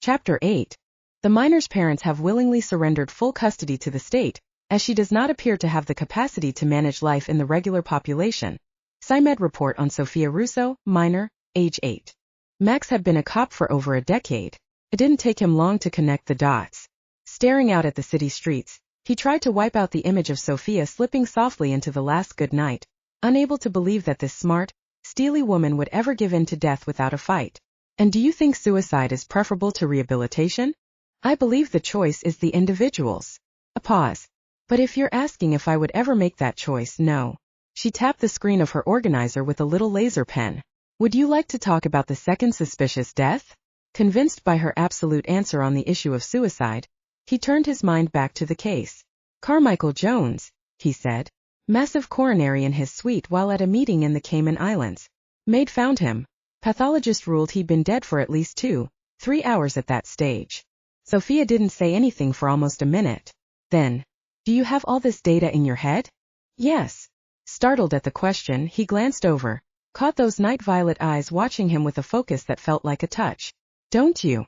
Chapter 8. The minor's parents have willingly surrendered full custody to the state, as she does not appear to have the capacity to manage life in the regular population. PsyMed report on Sophia Russo, minor, age 8. Max had been a cop for over a decade. It didn't take him long to connect the dots. Staring out at the city streets, he tried to wipe out the image of Sophia slipping softly into the last good night, unable to believe that this smart, steely woman would ever give in to death without a fight. And do you think suicide is preferable to rehabilitation? I believe the choice is the individual's. A pause. But if you're asking if I would ever make that choice, no. She tapped the screen of her organizer with a little laser pen. Would you like to talk about the second suspicious death? Convinced by her absolute answer on the issue of suicide, he turned his mind back to the case. Carmichael Jones, he said. Massive coronary in his suite while at a meeting in the Cayman Islands. Maid found him. Pathologist ruled he'd been dead for at least 2-3 hours at that stage. Sophia didn't say anything for almost a minute. Then, do you have all this data in your head? Yes. Startled at the question, he glanced over, caught those night violet eyes watching him with a focus that felt like a touch. Don't you?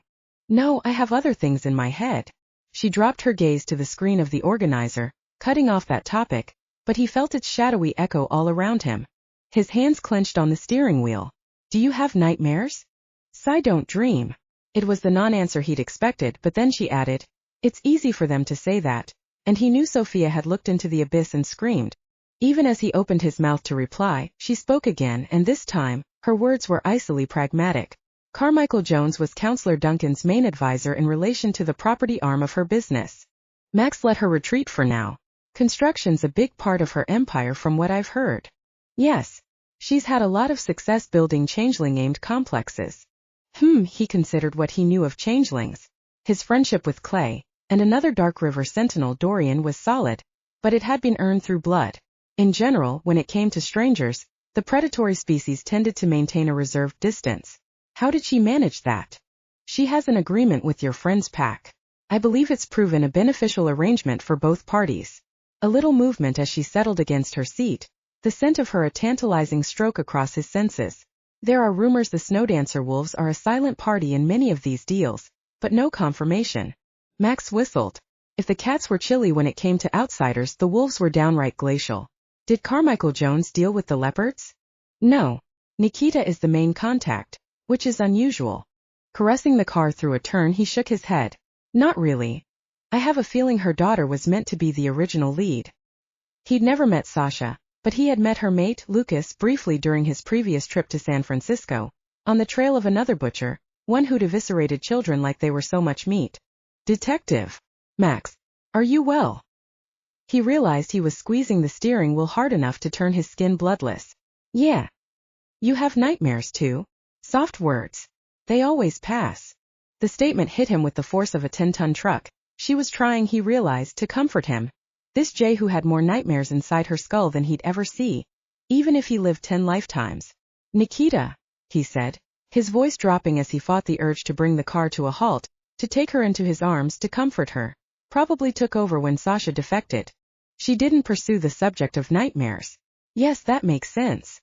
No, I have other things in my head. She dropped her gaze to the screen of the organizer, cutting off that topic, but he felt its shadowy echo all around him. His hands clenched on the steering wheel. Do you have nightmares? I don't dream. It was the non-answer he'd expected, but then she added, it's easy for them to say that, and he knew Sophia had looked into the abyss and screamed. Even as he opened his mouth to reply, she spoke again, and this time, her words were icily pragmatic. Carmichael Jones was Counselor Duncan's main advisor in relation to the property arm of her business. Max let her retreat for now. Construction's a big part of her empire from what I've heard. Yes. She's had a lot of success building changeling-aimed complexes. He considered what he knew of changelings. His friendship with Clay, and another Dark River sentinel Dorian was solid, but it had been earned through blood. In general, when it came to strangers, the predatory species tended to maintain a reserved distance. How did she manage that? She has an agreement with your friend's pack. I believe it's proven a beneficial arrangement for both parties. A little movement as she settled against her seat, the scent of her a tantalizing stroke across his senses. There are rumors the Snowdancer Wolves are a silent party in many of these deals, but no confirmation. Max whistled. If the cats were chilly when it came to outsiders, the wolves were downright glacial. Did Carmichael Jones deal with the leopards? No. Nikita is the main contact, which is unusual. Caressing the car through a turn, he shook his head. Not really. I have a feeling her daughter was meant to be the original lead. He'd never met Sasha, but he had met her mate, Lucas, briefly during his previous trip to San Francisco, on the trail of another butcher, one who'd eviscerated children like they were so much meat. Detective. Max, are you well? He realized he was squeezing the steering wheel hard enough to turn his skin bloodless. Yeah. You have nightmares too? Soft words. They always pass. The statement hit him with the force of a 10-ton truck. She was trying, he realized, to comfort him. This Jay who had more nightmares inside her skull than he'd ever see, even if he lived 10 lifetimes. Nikita, he said, his voice dropping as he fought the urge to bring the car to a halt, to take her into his arms to comfort her. Probably took over when Sasha defected. She didn't pursue the subject of nightmares. Yes, that makes sense.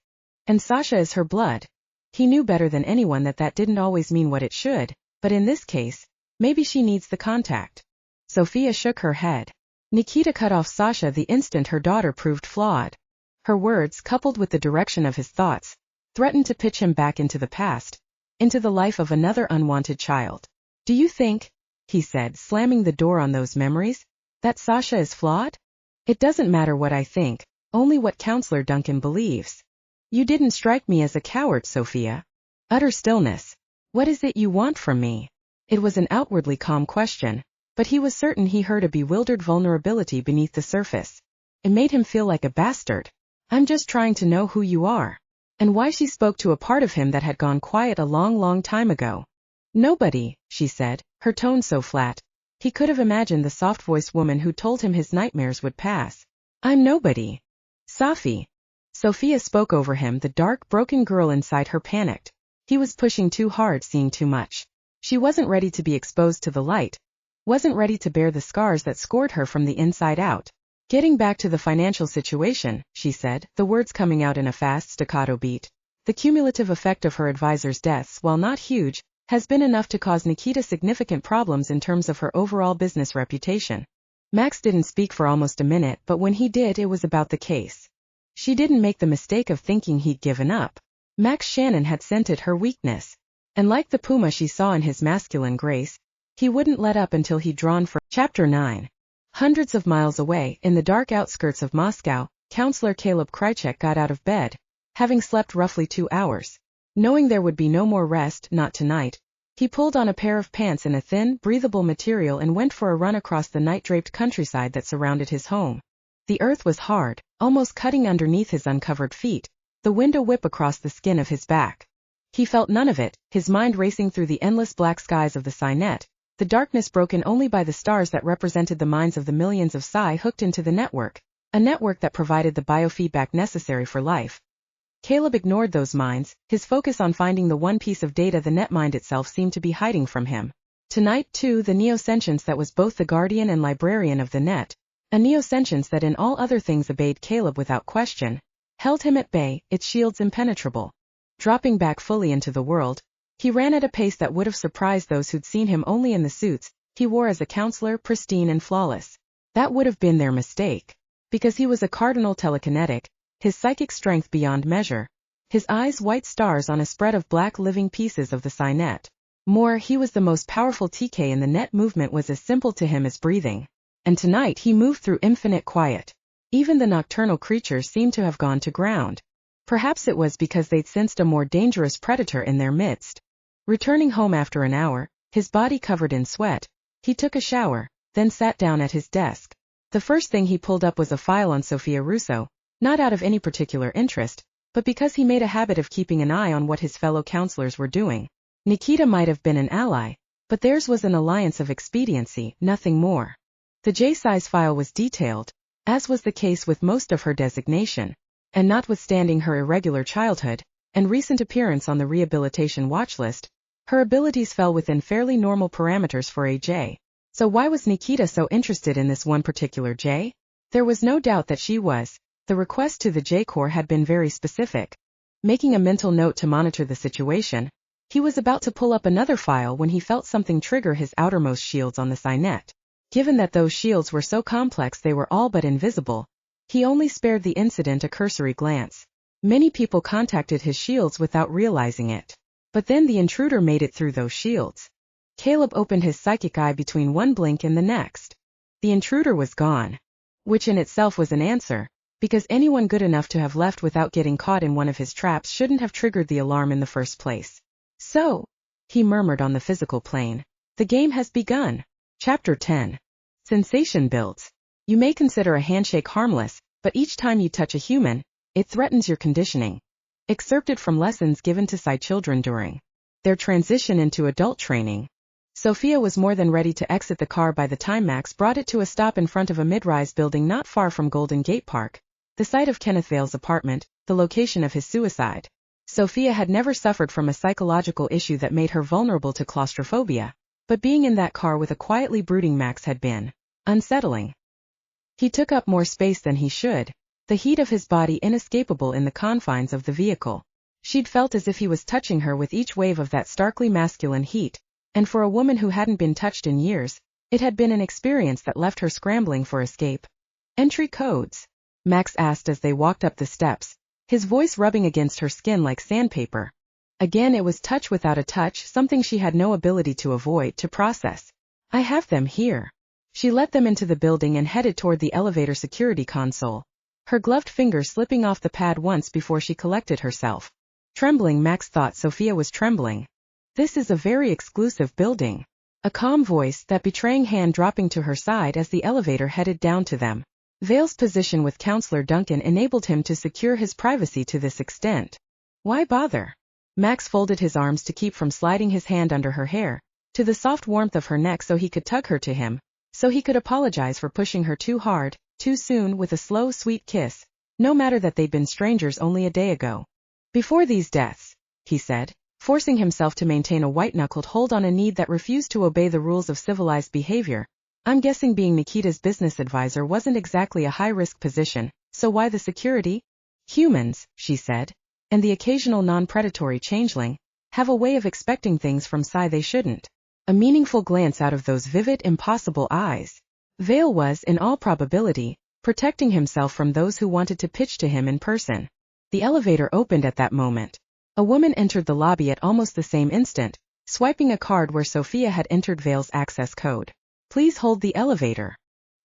And Sasha is her blood. He knew better than anyone that that didn't always mean what it should, but in this case, maybe she needs the contact. Sophia shook her head. Nikita cut off Sasha the instant her daughter proved flawed. Her words, coupled with the direction of his thoughts, threatened to pitch him back into the past, into the life of another unwanted child. Do you think, he said, slamming the door on those memories, that Sasha is flawed? It doesn't matter what I think, only what Counselor Duncan believes. You didn't strike me as a coward, Sophia. Utter stillness. What is it you want from me? It was an outwardly calm question, but he was certain he heard a bewildered vulnerability beneath the surface. It made him feel like a bastard. I'm just trying to know who you are. And why she spoke to a part of him that had gone quiet a long time ago. Nobody, she said, her tone so flat. He could have imagined the soft-voiced woman who told him his nightmares would pass. I'm nobody. Safi. Sophia spoke over him, the dark, broken girl inside her panicked. He was pushing too hard, seeing too much. She wasn't ready to be exposed to the light. Wasn't ready to bear the scars that scored her from the inside out. Getting back to the financial situation, she said, the words coming out in a fast staccato beat. The cumulative effect of her advisor's deaths, while not huge, has been enough to cause Nikita significant problems in terms of her overall business reputation. Max didn't speak for almost a minute, but when he did, it was about the case. She didn't make the mistake of thinking he'd given up. Max Shannon had scented her weakness. And like the puma she saw in his masculine grace, he wouldn't let up until he'd drawn for Chapter 9. Hundreds of miles away, in the dark outskirts of Moscow, Counselor Caleb Krychek got out of bed, having slept roughly 2 hours. Knowing there would be no more rest, not tonight, he pulled on a pair of pants in a thin, breathable material and went for a run across the night-draped countryside that surrounded his home. The earth was hard, almost cutting underneath his uncovered feet, the wind a whip across the skin of his back. He felt none of it, his mind racing through the endless black skies of the Cynet, the darkness broken only by the stars that represented the minds of the millions of psi hooked into the network, a network that provided the biofeedback necessary for life. Caleb ignored those minds, his focus on finding the one piece of data the netmind itself seemed to be hiding from him. Tonight, too, the neo-sentience that was both the guardian and librarian of the net, a neo-sentience that in all other things obeyed Caleb without question, held him at bay, its shields impenetrable. Dropping back fully into the world, he ran at a pace that would have surprised those who'd seen him only in the suits he wore as a counselor, pristine and flawless. That would have been their mistake. Because he was a cardinal telekinetic, his psychic strength beyond measure, his eyes white stars on a spread of black living pieces of the Cynet. More, he was the most powerful TK in the net. Movement was as simple to him as breathing. And tonight he moved through infinite quiet. Even the nocturnal creatures seemed to have gone to ground. Perhaps it was because they'd sensed a more dangerous predator in their midst. Returning home after an hour, his body covered in sweat, he took a shower, then sat down at his desk. The first thing he pulled up was a file on Sophia Russo, not out of any particular interest, but because he made a habit of keeping an eye on what his fellow counselors were doing. Nikita might have been an ally, but theirs was an alliance of expediency, nothing more. The J-size file was detailed, as was the case with most of her designation, and notwithstanding her irregular childhood and recent appearance on the rehabilitation watch list, her abilities fell within fairly normal parameters for a J. So why was Nikita so interested in this one particular J? There was no doubt that she was. The request to the J-Corps had been very specific. Making a mental note to monitor the situation, he was about to pull up another file when he felt something trigger his outermost shields on the Cynet. Given that those shields were so complex they were all but invisible, he only spared the incident a cursory glance. Many people contacted his shields without realizing it. But then the intruder made it through those shields. Caleb opened his psychic eye between one blink and the next. The intruder was gone. Which in itself was an answer, because anyone good enough to have left without getting caught in one of his traps shouldn't have triggered the alarm in the first place. So, he murmured on the physical plane, the game has begun. Chapter 10. Sensation builds. You may consider a handshake harmless, but each time you touch a human, it threatens your conditioning. Excerpted from lessons given to Psi children during their transition into adult training. Sophia was more than ready to exit the car by the time Max brought it to a stop in front of a mid-rise building not far from Golden Gate Park, the site of Kenneth Vale's apartment, the location of his suicide. Sophia had never suffered from a psychological issue that made her vulnerable to claustrophobia, but being in that car with a quietly brooding Max had been unsettling. He took up more space than he should, the heat of his body inescapable in the confines of the vehicle. She'd felt as if he was touching her with each wave of that starkly masculine heat, and for a woman who hadn't been touched in years, it had been an experience that left her scrambling for escape. Entry codes? Max asked as they walked up the steps, his voice rubbing against her skin like sandpaper. Again it was touch without a touch, something she had no ability to avoid, to process. I have them here. She let them into the building and headed toward the elevator security console, her gloved fingers slipping off the pad once before she collected herself. Trembling, Max thought Sophia was trembling. This is a very exclusive building. A calm voice, that betraying hand dropping to her side as the elevator headed down to them. Vale's position with Counselor Duncan enabled him to secure his privacy to this extent. Why bother? Max folded his arms to keep from sliding his hand under her hair, to the soft warmth of her neck so he could tug her to him, so he could apologize for pushing her too hard, too soon with a slow, sweet kiss, no matter that they'd been strangers only a day ago. Before these deaths, he said, forcing himself to maintain a white-knuckled hold on a need that refused to obey the rules of civilized behavior. I'm guessing being Nikita's business advisor wasn't exactly a high-risk position, so why the security? Humans, she said, and the occasional non-predatory changeling, have a way of expecting things from Psy they shouldn't. A meaningful glance out of those vivid, impossible eyes. Vale was, in all probability, protecting himself from those who wanted to pitch to him in person. The elevator opened at that moment. A woman entered the lobby at almost the same instant, swiping a card where Sophia had entered Vale's access code. Please hold the elevator.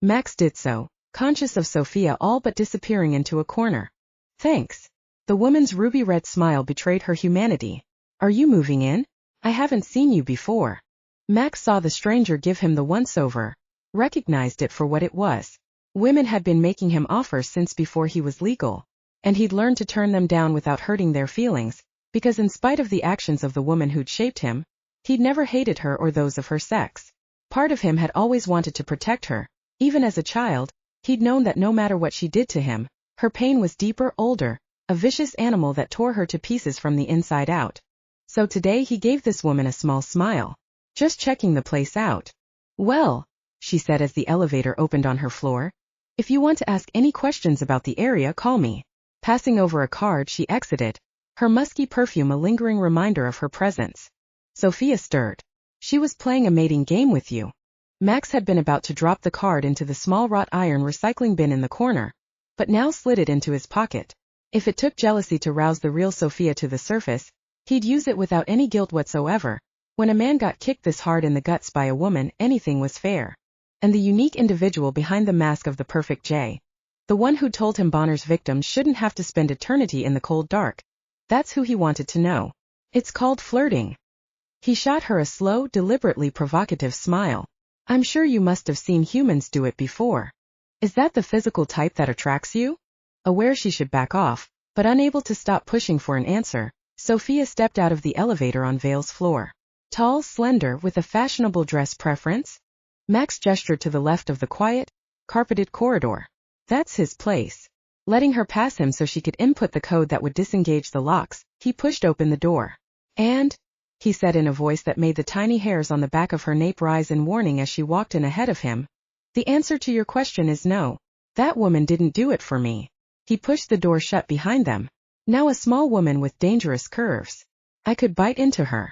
Max did so, conscious of Sophia all but disappearing into a corner. Thanks. The woman's ruby-red smile betrayed her humanity. Are you moving in? I haven't seen you before. Max saw the stranger give him the once-over, recognized it for what it was. Women had been making him offers since before he was legal, and he'd learned to turn them down without hurting their feelings, because in spite of the actions of the woman who'd shaped him, he'd never hated her or those of her sex. Part of him had always wanted to protect her. Even as a child, he'd known that no matter what she did to him, her pain was deeper, older, a vicious animal that tore her to pieces from the inside out. So today he gave this woman a small smile. Just checking the place out. Well, she said as the elevator opened on her floor. If you want to ask any questions about the area, call me. Passing over a card, she exited, her musky perfume a lingering reminder of her presence. Sophia stirred. She was playing a mating game with you. Max had been about to drop the card into the small wrought iron recycling bin in the corner, but now slid it into his pocket. If it took jealousy to rouse the real Sophia to the surface, he'd use it without any guilt whatsoever. When a man got kicked this hard in the guts by a woman, anything was fair. And the unique individual behind the mask of the perfect J, the one who told him Bonner's victims shouldn't have to spend eternity in the cold dark, that's who he wanted to know. It's called flirting. He shot her a slow, deliberately provocative smile. I'm sure you must have seen humans do it before. Is that the physical type that attracts you? Aware she should back off, but unable to stop pushing for an answer, Sophia stepped out of the elevator on Vale's floor. Tall, slender, with a fashionable dress preference? Max gestured to the left of the quiet, carpeted corridor. That's his place. Letting her pass him so she could input the code that would disengage the locks, he pushed open the door. And? He said in a voice that made the tiny hairs on the back of her nape rise in warning as she walked in ahead of him. The answer to your question is no. That woman didn't do it for me. He pushed the door shut behind them. Now a small woman with dangerous curves. I could bite into her.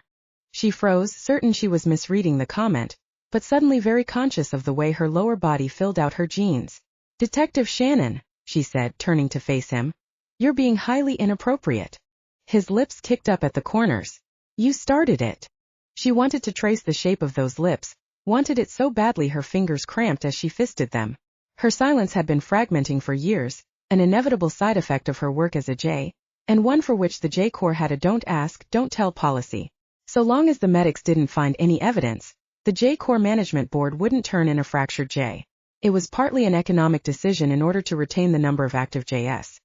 She froze, certain she was misreading the comment, but suddenly very conscious of the way her lower body filled out her jeans. Detective Shannon, she said, turning to face him. You're being highly inappropriate. His lips kicked up at the corners. You started it. She wanted to trace the shape of those lips, wanted it so badly her fingers cramped as she fisted them. Her silence had been fragmenting for years, an inevitable side effect of her work as a J, and one for which the J Corps had a don't ask, don't tell policy. So long as the medics didn't find any evidence, the J Corps Management Board wouldn't turn in a fractured J. It was partly an economic decision in order to retain the number of active JS.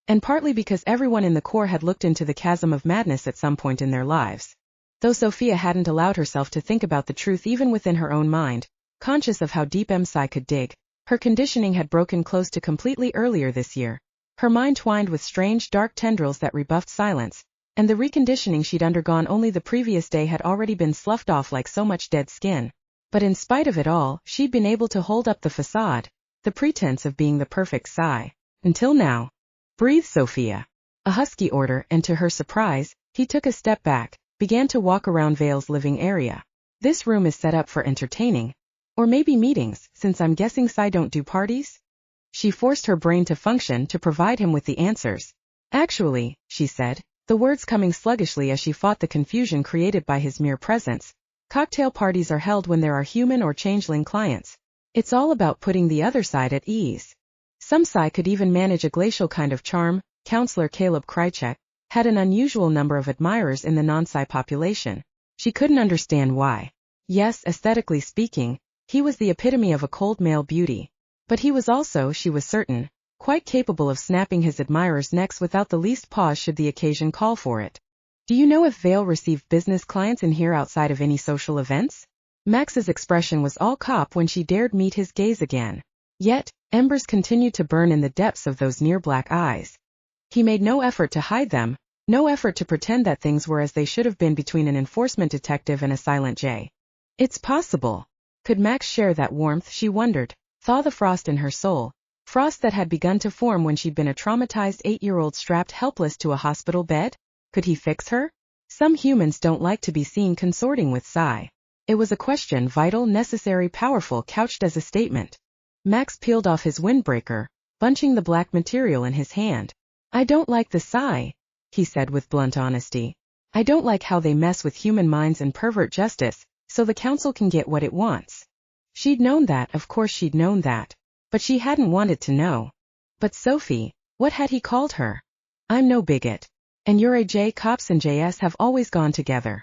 And partly because everyone in the Corps had looked into the chasm of madness at some point in their lives. Though Sophia hadn't allowed herself to think about the truth even within her own mind, conscious of how deep Psy could dig, her conditioning had broken close to completely earlier this year. Her mind twined with strange dark tendrils that rebuffed silence, and the reconditioning she'd undergone only the previous day had already been sloughed off like so much dead skin. But in spite of it all, she'd been able to hold up the facade, the pretense of being the perfect Psy. Until now. Breathe, Sophia. A husky order, and to her surprise, he took a step back, began to walk around Vale's living area. This room is set up for entertaining. Or maybe meetings, since I'm guessing Psy don't do parties? She forced her brain to function to provide him with the answers. Actually, she said, the words coming sluggishly as she fought the confusion created by his mere presence. Cocktail parties are held when there are human or changeling clients. It's all about putting the other side at ease. Some Psy could even manage a glacial kind of charm. Counselor Caleb Krychek had an unusual number of admirers in the non-Psy population. She couldn't understand why. Yes, aesthetically speaking, he was the epitome of a cold male beauty. But he was also, she was certain, quite capable of snapping his admirers' necks without the least pause should the occasion call for it. Do you know if Vale received business clients in here outside of any social events? Max's expression was all cop when she dared meet his gaze again. Yet, embers continued to burn in the depths of those near black eyes. He made no effort to hide them, no effort to pretend that things were as they should have been between an enforcement detective and a silent J. It's possible. Could Max share that warmth, she wondered, thaw the frost in her soul, frost that had begun to form when she'd been a traumatized 8-year-old strapped helpless to a hospital bed? Could he fix her? Some humans don't like to be seen consorting with Psy. It was a question vital, necessary, powerful, couched as a statement. Max peeled off his windbreaker, bunching the black material in his hand. I don't like the Psy, he said with blunt honesty. I don't like how they mess with human minds and pervert justice, so the council can get what it wants. She'd known that, of course she'd known that. But she hadn't wanted to know. But Sophie, what had he called her? I'm no bigot. And you're a J. Cops and JS have always gone together.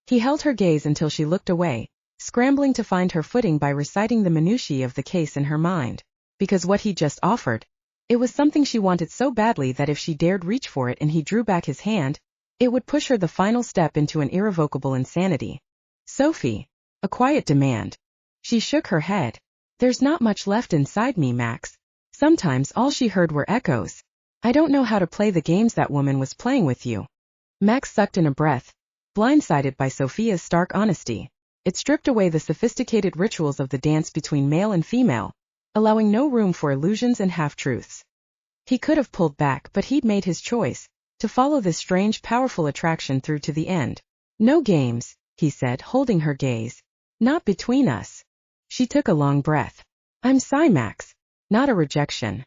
He held her gaze until she looked away, scrambling to find her footing by reciting the minutiae of the case in her mind. Because what he just offered, it was something she wanted so badly that if she dared reach for it and he drew back his hand, it would push her the final step into an irrevocable insanity. Sophie, a quiet demand. She shook her head. There's not much left inside me, Max. Sometimes all she heard were echoes. I don't know how to play the games that woman was playing with you. Max sucked in a breath, blindsided by Sophia's stark honesty. It stripped away the sophisticated rituals of the dance between male and female, allowing no room for illusions and half-truths. He could have pulled back, but he'd made his choice, to follow this strange, powerful attraction through to the end. No games, he said, holding her gaze. Not between us. She took a long breath. I'm Psy, Max. Not a rejection.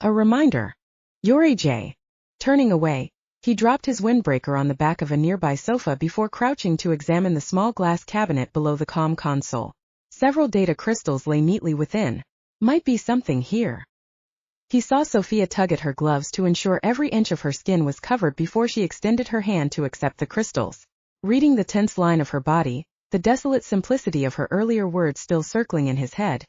A reminder. You're a J. Turning away, he dropped his windbreaker on the back of a nearby sofa before crouching to examine the small glass cabinet below the comm console. Several data crystals lay neatly within. Might be something here. He saw Sophia tug at her gloves to ensure every inch of her skin was covered before she extended her hand to accept the crystals. Reading the tense line of her body, the desolate simplicity of her earlier words still circling in his head,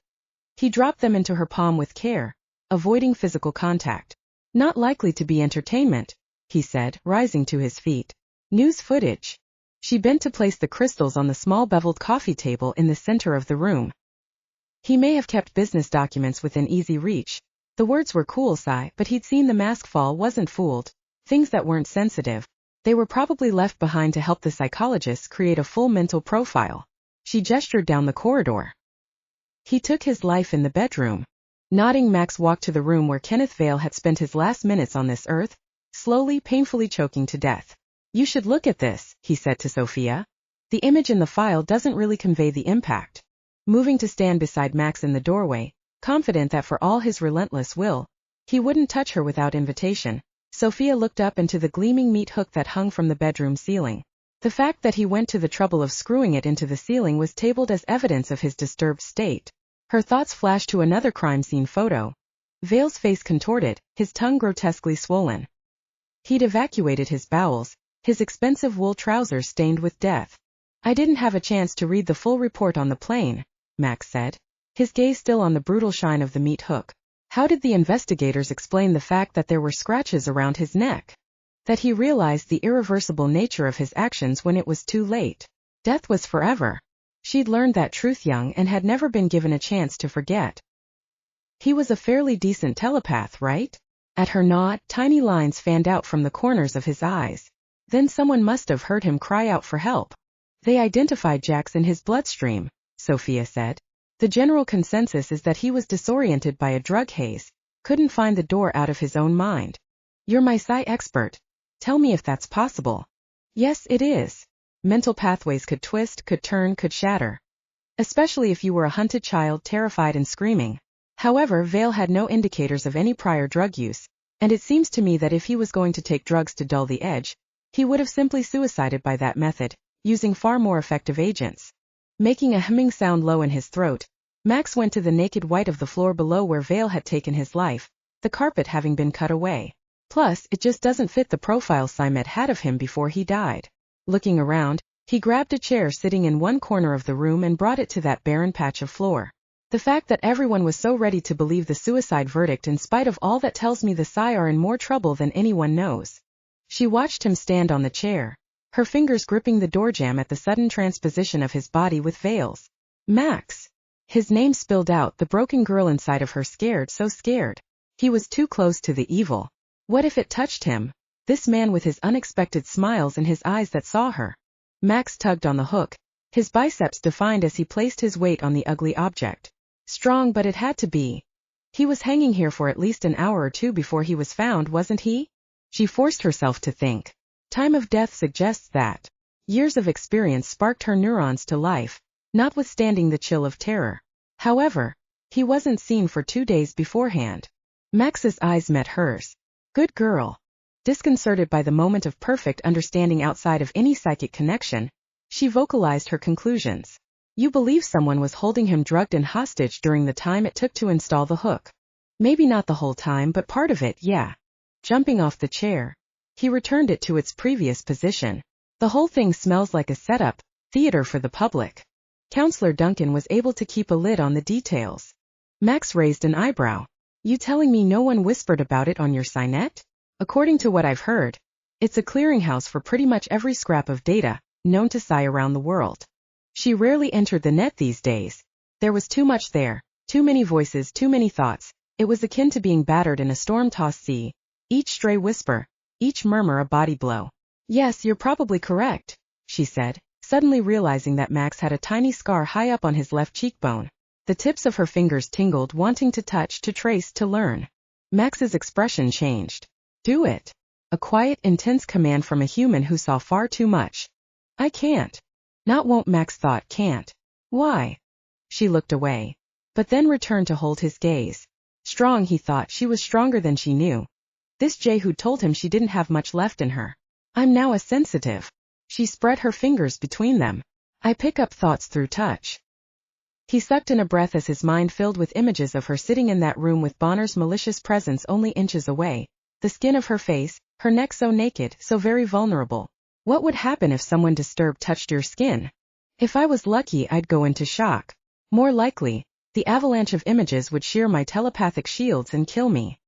he dropped them into her palm with care, avoiding physical contact. Not likely to be entertainment, he said, rising to his feet. News footage. She bent to place the crystals on the small beveled coffee table in the center of the room. He may have kept business documents within easy reach. The words were cool, Psy, but he'd seen the mask fall, wasn't fooled. Things that weren't sensitive. They were probably left behind to help the psychologists create a full mental profile. She gestured down the corridor. He took his life in the bedroom. Nodding, Max walked to the room where Kenneth Vale had spent his last minutes on this earth, slowly, painfully choking to death. You should look at this, he said to Sophia. The image in the file doesn't really convey the impact. Moving to stand beside Max in the doorway, confident that for all his relentless will, he wouldn't touch her without invitation, Sophia looked up into the gleaming meat hook that hung from the bedroom ceiling. The fact that he went to the trouble of screwing it into the ceiling was tabled as evidence of his disturbed state. Her thoughts flashed to another crime scene photo. Vale's face contorted, his tongue grotesquely swollen. He'd evacuated his bowels, his expensive wool trousers stained with death. I didn't have a chance to read the full report on the plane, Max said, his gaze still on the brutal shine of the meat hook. How did the investigators explain the fact that there were scratches around his neck? That he realized the irreversible nature of his actions when it was too late. Death was forever. She'd learned that truth young and had never been given a chance to forget. He was a fairly decent telepath, right? At her nod, tiny lines fanned out from the corners of his eyes. Then someone must have heard him cry out for help. They identified Jax in his bloodstream, Sophia said. The general consensus is that he was disoriented by a drug haze, couldn't find the door out of his own mind. You're my Psy expert. Tell me if that's possible. Yes, it is. Mental pathways could twist, could turn, could shatter. Especially if you were a hunted child terrified and screaming. However, Vale had no indicators of any prior drug use, and it seems to me that if he was going to take drugs to dull the edge, he would have simply suicided by that method, using far more effective agents. Making a humming sound low in his throat, Max went to the naked white of the floor below where Vale had taken his life, the carpet having been cut away. Plus, it just doesn't fit the profile Simet had of him before he died. Looking around, he grabbed a chair sitting in one corner of the room and brought it to that barren patch of floor. The fact that everyone was so ready to believe the suicide verdict in spite of all that tells me the Psy are in more trouble than anyone knows. She watched him stand on the chair, her fingers gripping the doorjamb at the sudden transposition of his body with Vale's. Max. His name spilled out, the broken girl inside of her scared, so scared. He was too close to the evil. What if it touched him? This man with his unexpected smiles and his eyes that saw her. Max tugged on the hook, his biceps defined as he placed his weight on the ugly object. Strong, but it had to be. He was hanging here for at least an hour or two before he was found, wasn't he? She forced herself to think. Time of death suggests that. Years of experience sparked her neurons to life, notwithstanding the chill of terror. However, he wasn't seen for 2 days beforehand. Max's eyes met hers. Good girl. Disconcerted by the moment of perfect understanding outside of any psychic connection, she vocalized her conclusions. You believe someone was holding him drugged and hostage during the time it took to install the hook. Maybe not the whole time, but part of it, yeah. Jumping off the chair, he returned it to its previous position. The whole thing smells like a setup, theater for the public. Counselor Duncan was able to keep a lid on the details. Max raised an eyebrow. You telling me no one whispered about it on your signet? According to what I've heard, it's a clearinghouse for pretty much every scrap of data known to Psy around the world. She rarely entered the net these days. There was too much there, too many voices, too many thoughts. It was akin to being battered in a storm-tossed sea, each stray whisper, each murmur a body blow. Yes, you're probably correct, she said, suddenly realizing that Max had a tiny scar high up on his left cheekbone. The tips of her fingers tingled, wanting to touch, to trace, to learn. Max's expression changed. Do it. A quiet, intense command from a human who saw far too much. I can't. Not won't, Max thought. Can't. Why? She looked away, but then returned to hold his gaze. Strong, he thought. She was stronger than she knew. This Jay who'd told him she didn't have much left in her. I'm now a sensitive. She spread her fingers between them. I pick up thoughts through touch. He sucked in a breath as his mind filled with images of her sitting in that room with Bonner's malicious presence only inches away. The skin of her face, her neck so naked, so very vulnerable. What would happen if someone disturbed touched your skin? If I was lucky, I'd go into shock. More likely, the avalanche of images would shear my telepathic shields and kill me.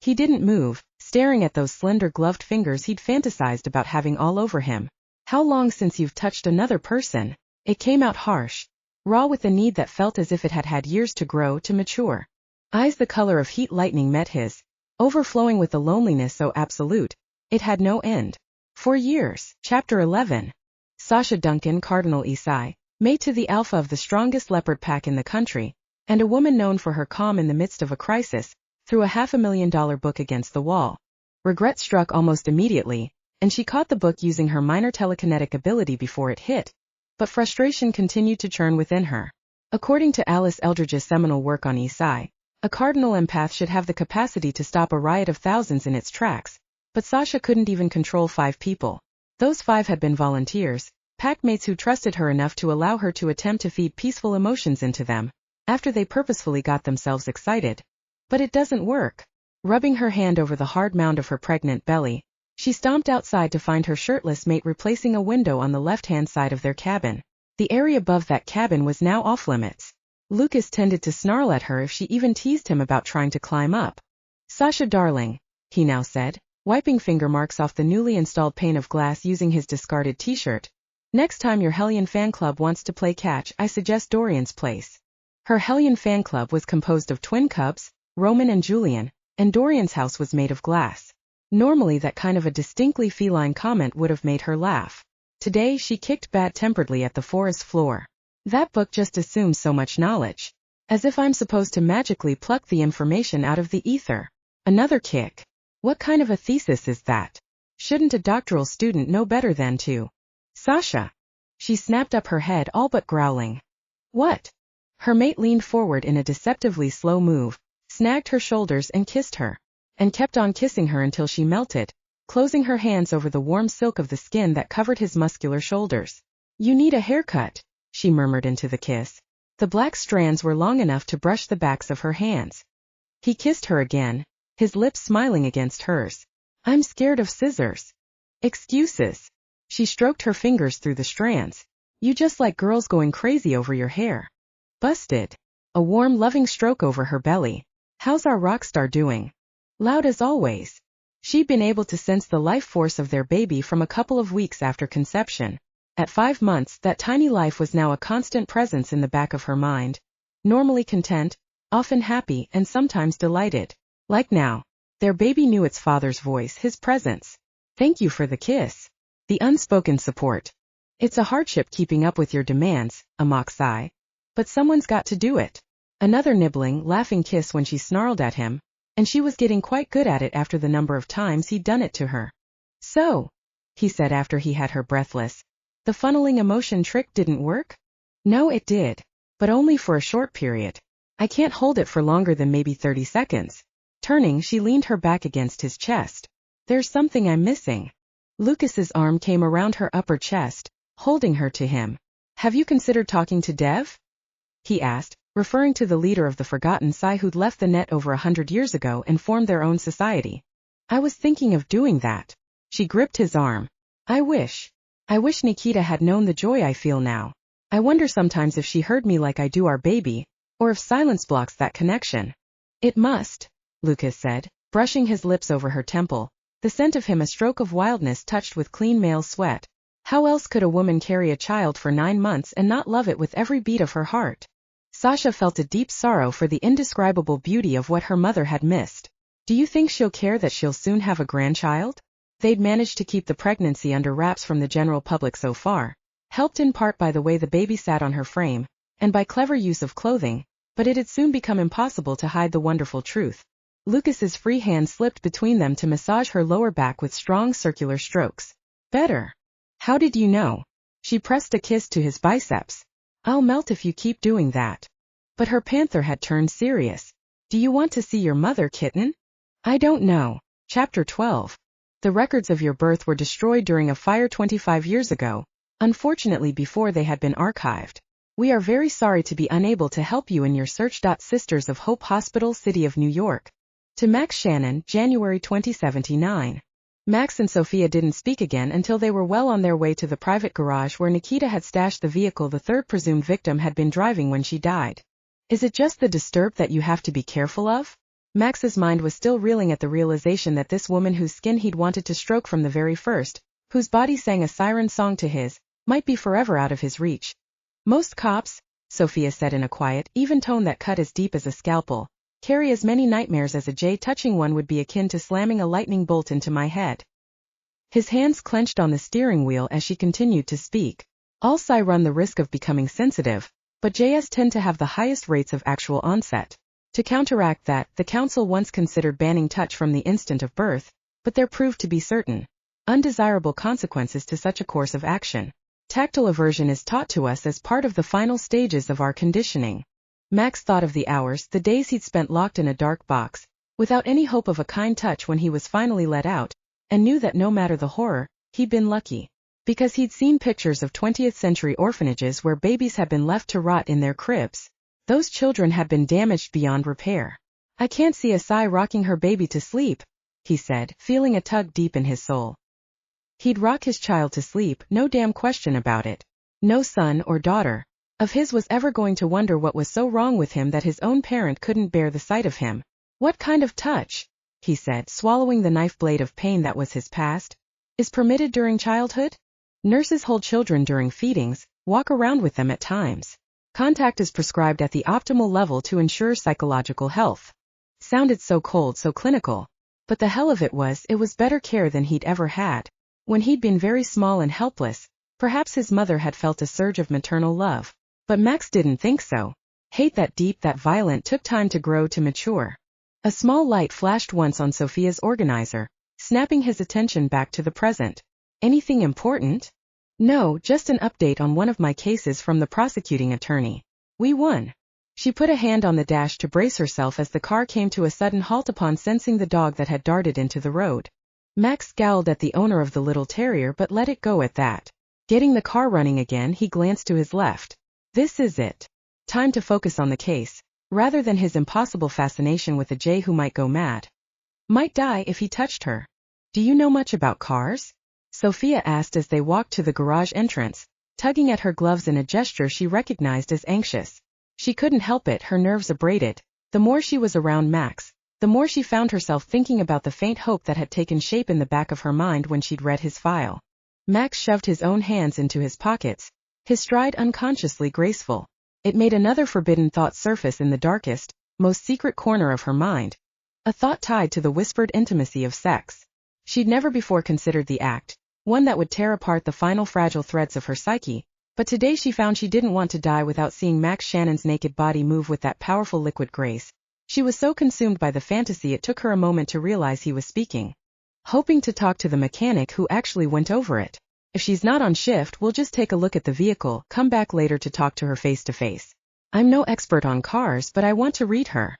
He didn't move, staring at those slender gloved fingers he'd fantasized about having all over him. How long since you've touched another person? It came out harsh, raw, with a need that felt as if it had had years to grow, to mature. Eyes the color of heat lightning met his, overflowing with a loneliness so absolute, it had no end. For years. Chapter 11. Sasha Duncan, Cardinal Isai, mate to the alpha of the strongest leopard pack in the country, and a woman known for her calm in the midst of a crisis, threw a $500,000 book against the wall. Regret struck almost immediately, and she caught the book using her minor telekinetic ability before it hit. But frustration continued to churn within her. According to Alice Eldridge's seminal work on Isai, a cardinal empath should have the capacity to stop a riot of thousands in its tracks, but Sasha couldn't even control 5 people. Those 5 had been volunteers, packmates who trusted her enough to allow her to attempt to feed peaceful emotions into them, after they purposefully got themselves excited. But it doesn't work. Rubbing her hand over the hard mound of her pregnant belly, she stomped outside to find her shirtless mate replacing a window on the left-hand side of their cabin. The area above that cabin was now off-limits. Lucas tended to snarl at her if she even teased him about trying to climb up. Sasha darling, he now said, wiping finger marks off the newly installed pane of glass using his discarded t-shirt. Next time your Hellion fan club wants to play catch, I suggest Dorian's place. Her Hellion fan club was composed of twin cubs, Roman and Julian, and Dorian's house was made of glass. Normally that kind of a distinctly feline comment would have made her laugh. Today she kicked bad-temperedly at the forest floor. That book just assumes so much knowledge. As if I'm supposed to magically pluck the information out of the ether. Another kick. What kind of a thesis is that? Shouldn't a doctoral student know better than to? Sasha. She snapped up her head, all but growling. What? Her mate leaned forward in a deceptively slow move, snagged her shoulders and kissed her, and kept on kissing her until she melted, closing her hands over the warm silk of the skin that covered his muscular shoulders. You need a haircut, she murmured into the kiss. The black strands were long enough to brush the backs of her hands. He kissed her again, his lips smiling against hers. I'm scared of scissors. Excuses. She stroked her fingers through the strands. You just like girls going crazy over your hair. Busted. A warm, loving stroke over her belly. How's our rock star doing? Loud as always. She'd been able to sense the life force of their baby from a couple of weeks after conception. At 5 months, that tiny life was now a constant presence in the back of her mind. Normally content, often happy, and sometimes delighted. Like now. Their baby knew its father's voice, his presence. Thank you for the kiss. The unspoken support. It's a hardship keeping up with your demands, a mock sigh. But someone's got to do it. Another nibbling, laughing kiss when she snarled at him, and she was getting quite good at it after the number of times he'd done it to her. So, he said after he had her breathless. The funneling emotion trick didn't work? No, it did. But only for a short period. I can't hold it for longer than maybe 30 seconds. Turning, she leaned her back against his chest. There's something I'm missing. Lucas's arm came around her upper chest, holding her to him. Have you considered talking to Dev? He asked, referring to the leader of the forgotten Psy who'd left the net over 100 years ago and formed their own society. I was thinking of doing that. She gripped his arm. I wish Nikita had known the joy I feel now. I wonder sometimes if she heard me like I do our baby, or if silence blocks that connection. It must, Lucas said, brushing his lips over her temple, the scent of him a stroke of wildness touched with clean male sweat. How else could a woman carry a child for 9 months and not love it with every beat of her heart? Sasha felt a deep sorrow for the indescribable beauty of what her mother had missed. Do you think she'll care that she'll soon have a grandchild? They'd managed to keep the pregnancy under wraps from the general public so far, helped in part by the way the baby sat on her frame, and by clever use of clothing, but it had soon become impossible to hide the wonderful truth. Lucas's free hand slipped between them to massage her lower back with strong circular strokes. Better. How did you know? She pressed a kiss to his biceps. I'll melt if you keep doing that. But her panther had turned serious. Do you want to see your mother, kitten? I don't know. Chapter 12. The records of your birth were destroyed during a fire 25 years ago, unfortunately before they had been archived. We are very sorry to be unable to help you in your search. Sisters of Hope Hospital, City of New York. To Max Shannon, January 2079. Max and Sophia didn't speak again until they were well on their way to the private garage where Nikita had stashed the vehicle the third presumed victim had been driving when she died. Is it just the disturbed that you have to be careful of? Max's mind was still reeling at the realization that this woman whose skin he'd wanted to stroke from the very first, whose body sang a siren song to his, might be forever out of his reach. Most cops, Sophia said in a quiet, even tone that cut as deep as a scalpel, carry as many nightmares as a jay touching one would be akin to slamming a lightning bolt into my head. His hands clenched on the steering wheel as she continued to speak. All Psy run the risk of becoming sensitive, but JS tend to have the highest rates of actual onset. To counteract that, the council once considered banning touch from the instant of birth, but there proved to be certain undesirable consequences to such a course of action. Tactile aversion is taught to us as part of the final stages of our conditioning. Max thought of the hours, the days he'd spent locked in a dark box, without any hope of a kind touch when he was finally let out, and knew that no matter the horror, he'd been lucky. Because he'd seen pictures of 20th century orphanages where babies had been left to rot in their cribs. Those children had been damaged beyond repair. I can't see a Psy rocking her baby to sleep, he said, feeling a tug deep in his soul. He'd rock his child to sleep, no damn question about it. No son or daughter of his was ever going to wonder what was so wrong with him that his own parent couldn't bear the sight of him. What kind of touch, he said, swallowing the knife blade of pain that was his past, is permitted during childhood? Nurses hold children during feedings, walk around with them at times. Contact is prescribed at the optimal level to ensure psychological health. Sounded so cold, so clinical. But the hell of it was better care than he'd ever had. When he'd been very small and helpless, perhaps his mother had felt a surge of maternal love. But Max didn't think so. Hate that deep, that violent took time to grow to mature. A small light flashed once on Sophia's organizer, snapping his attention back to the present. Anything important? No, just an update on one of my cases from the prosecuting attorney. We won. She put a hand on the dash to brace herself as the car came to a sudden halt upon sensing the dog that had darted into the road. Max scowled at the owner of the little terrier but let it go at that. Getting the car running again, he glanced to his left. This is it. Time to focus on the case, rather than his impossible fascination with a jay who might go mad. Might die if he touched her. Do you know much about cars? Sophia asked as they walked to the garage entrance, tugging at her gloves in a gesture she recognized as anxious. She couldn't help it, her nerves abraded. The more she was around Max, the more she found herself thinking about the faint hope that had taken shape in the back of her mind when she'd read his file. Max shoved his own hands into his pockets, his stride unconsciously graceful. It made another forbidden thought surface in the darkest, most secret corner of her mind. A thought tied to the whispered intimacy of sex. She'd never before considered the act, one that would tear apart the final fragile threads of her psyche, but today she found she didn't want to die without seeing Max Shannon's naked body move with that powerful liquid grace. She was so consumed by the fantasy it took her a moment to realize he was speaking. hoping to talk to the mechanic who actually went over it. If she's not on shift, we'll just take a look at the vehicle, come back later to talk to her face to face. I'm no expert on cars, but I want to read her.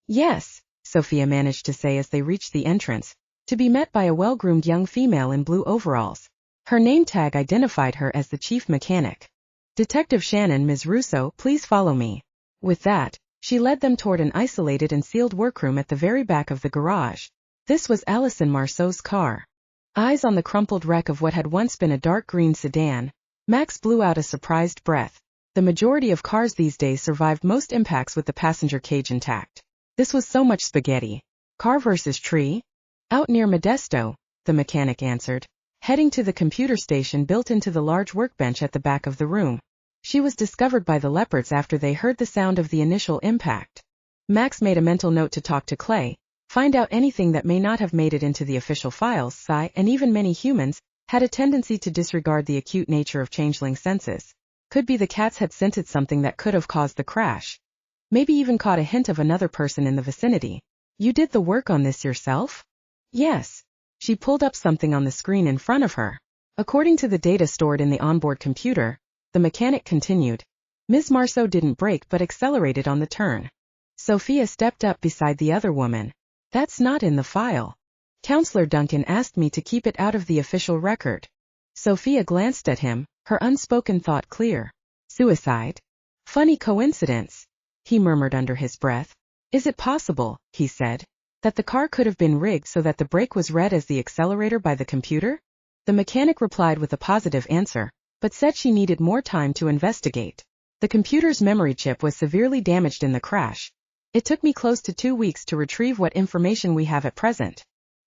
Yes, Sophia managed to say as they reached the entrance, to be met by a well-groomed young female in blue overalls. Her name tag identified her as the chief mechanic. Detective Shannon, Ms. Russo, please follow me. With that, she led them toward an isolated and sealed workroom at the very back of the garage. This was Alison Marceau's car. Eyes on the crumpled wreck of what had once been a dark green sedan, Max blew out a surprised breath. The majority of cars these days survived most impacts with the passenger cage intact. This was so much spaghetti. Car versus tree? Out near Modesto, the mechanic answered, heading to the computer station built into the large workbench at the back of the room. She was discovered by the leopards after they heard the sound of the initial impact. Max made a mental note to talk to Clay, find out anything that may not have made it into the official files. Psy, and even many humans, had a tendency to disregard the acute nature of changeling senses. Could be the cats had scented something that could have caused the crash. Maybe even caught a hint of another person in the vicinity. You did the work on this yourself? Yes. She pulled up something on the screen in front of her. According to the data stored in the onboard computer, the mechanic continued. Ms. Marceau didn't brake but accelerated on the turn. Sophia stepped up beside the other woman. That's not in the file. Counselor Duncan asked me to keep it out of the official record. Sophia glanced at him, her unspoken thought clear. Suicide? Funny coincidence, he murmured under his breath. Is it possible, he said, that the car could have been rigged so that the brake was read as the accelerator by the computer? The mechanic replied with a positive answer, but said she needed more time to investigate. The computer's memory chip was severely damaged in the crash. It took me close to 2 weeks to retrieve what information we have at present.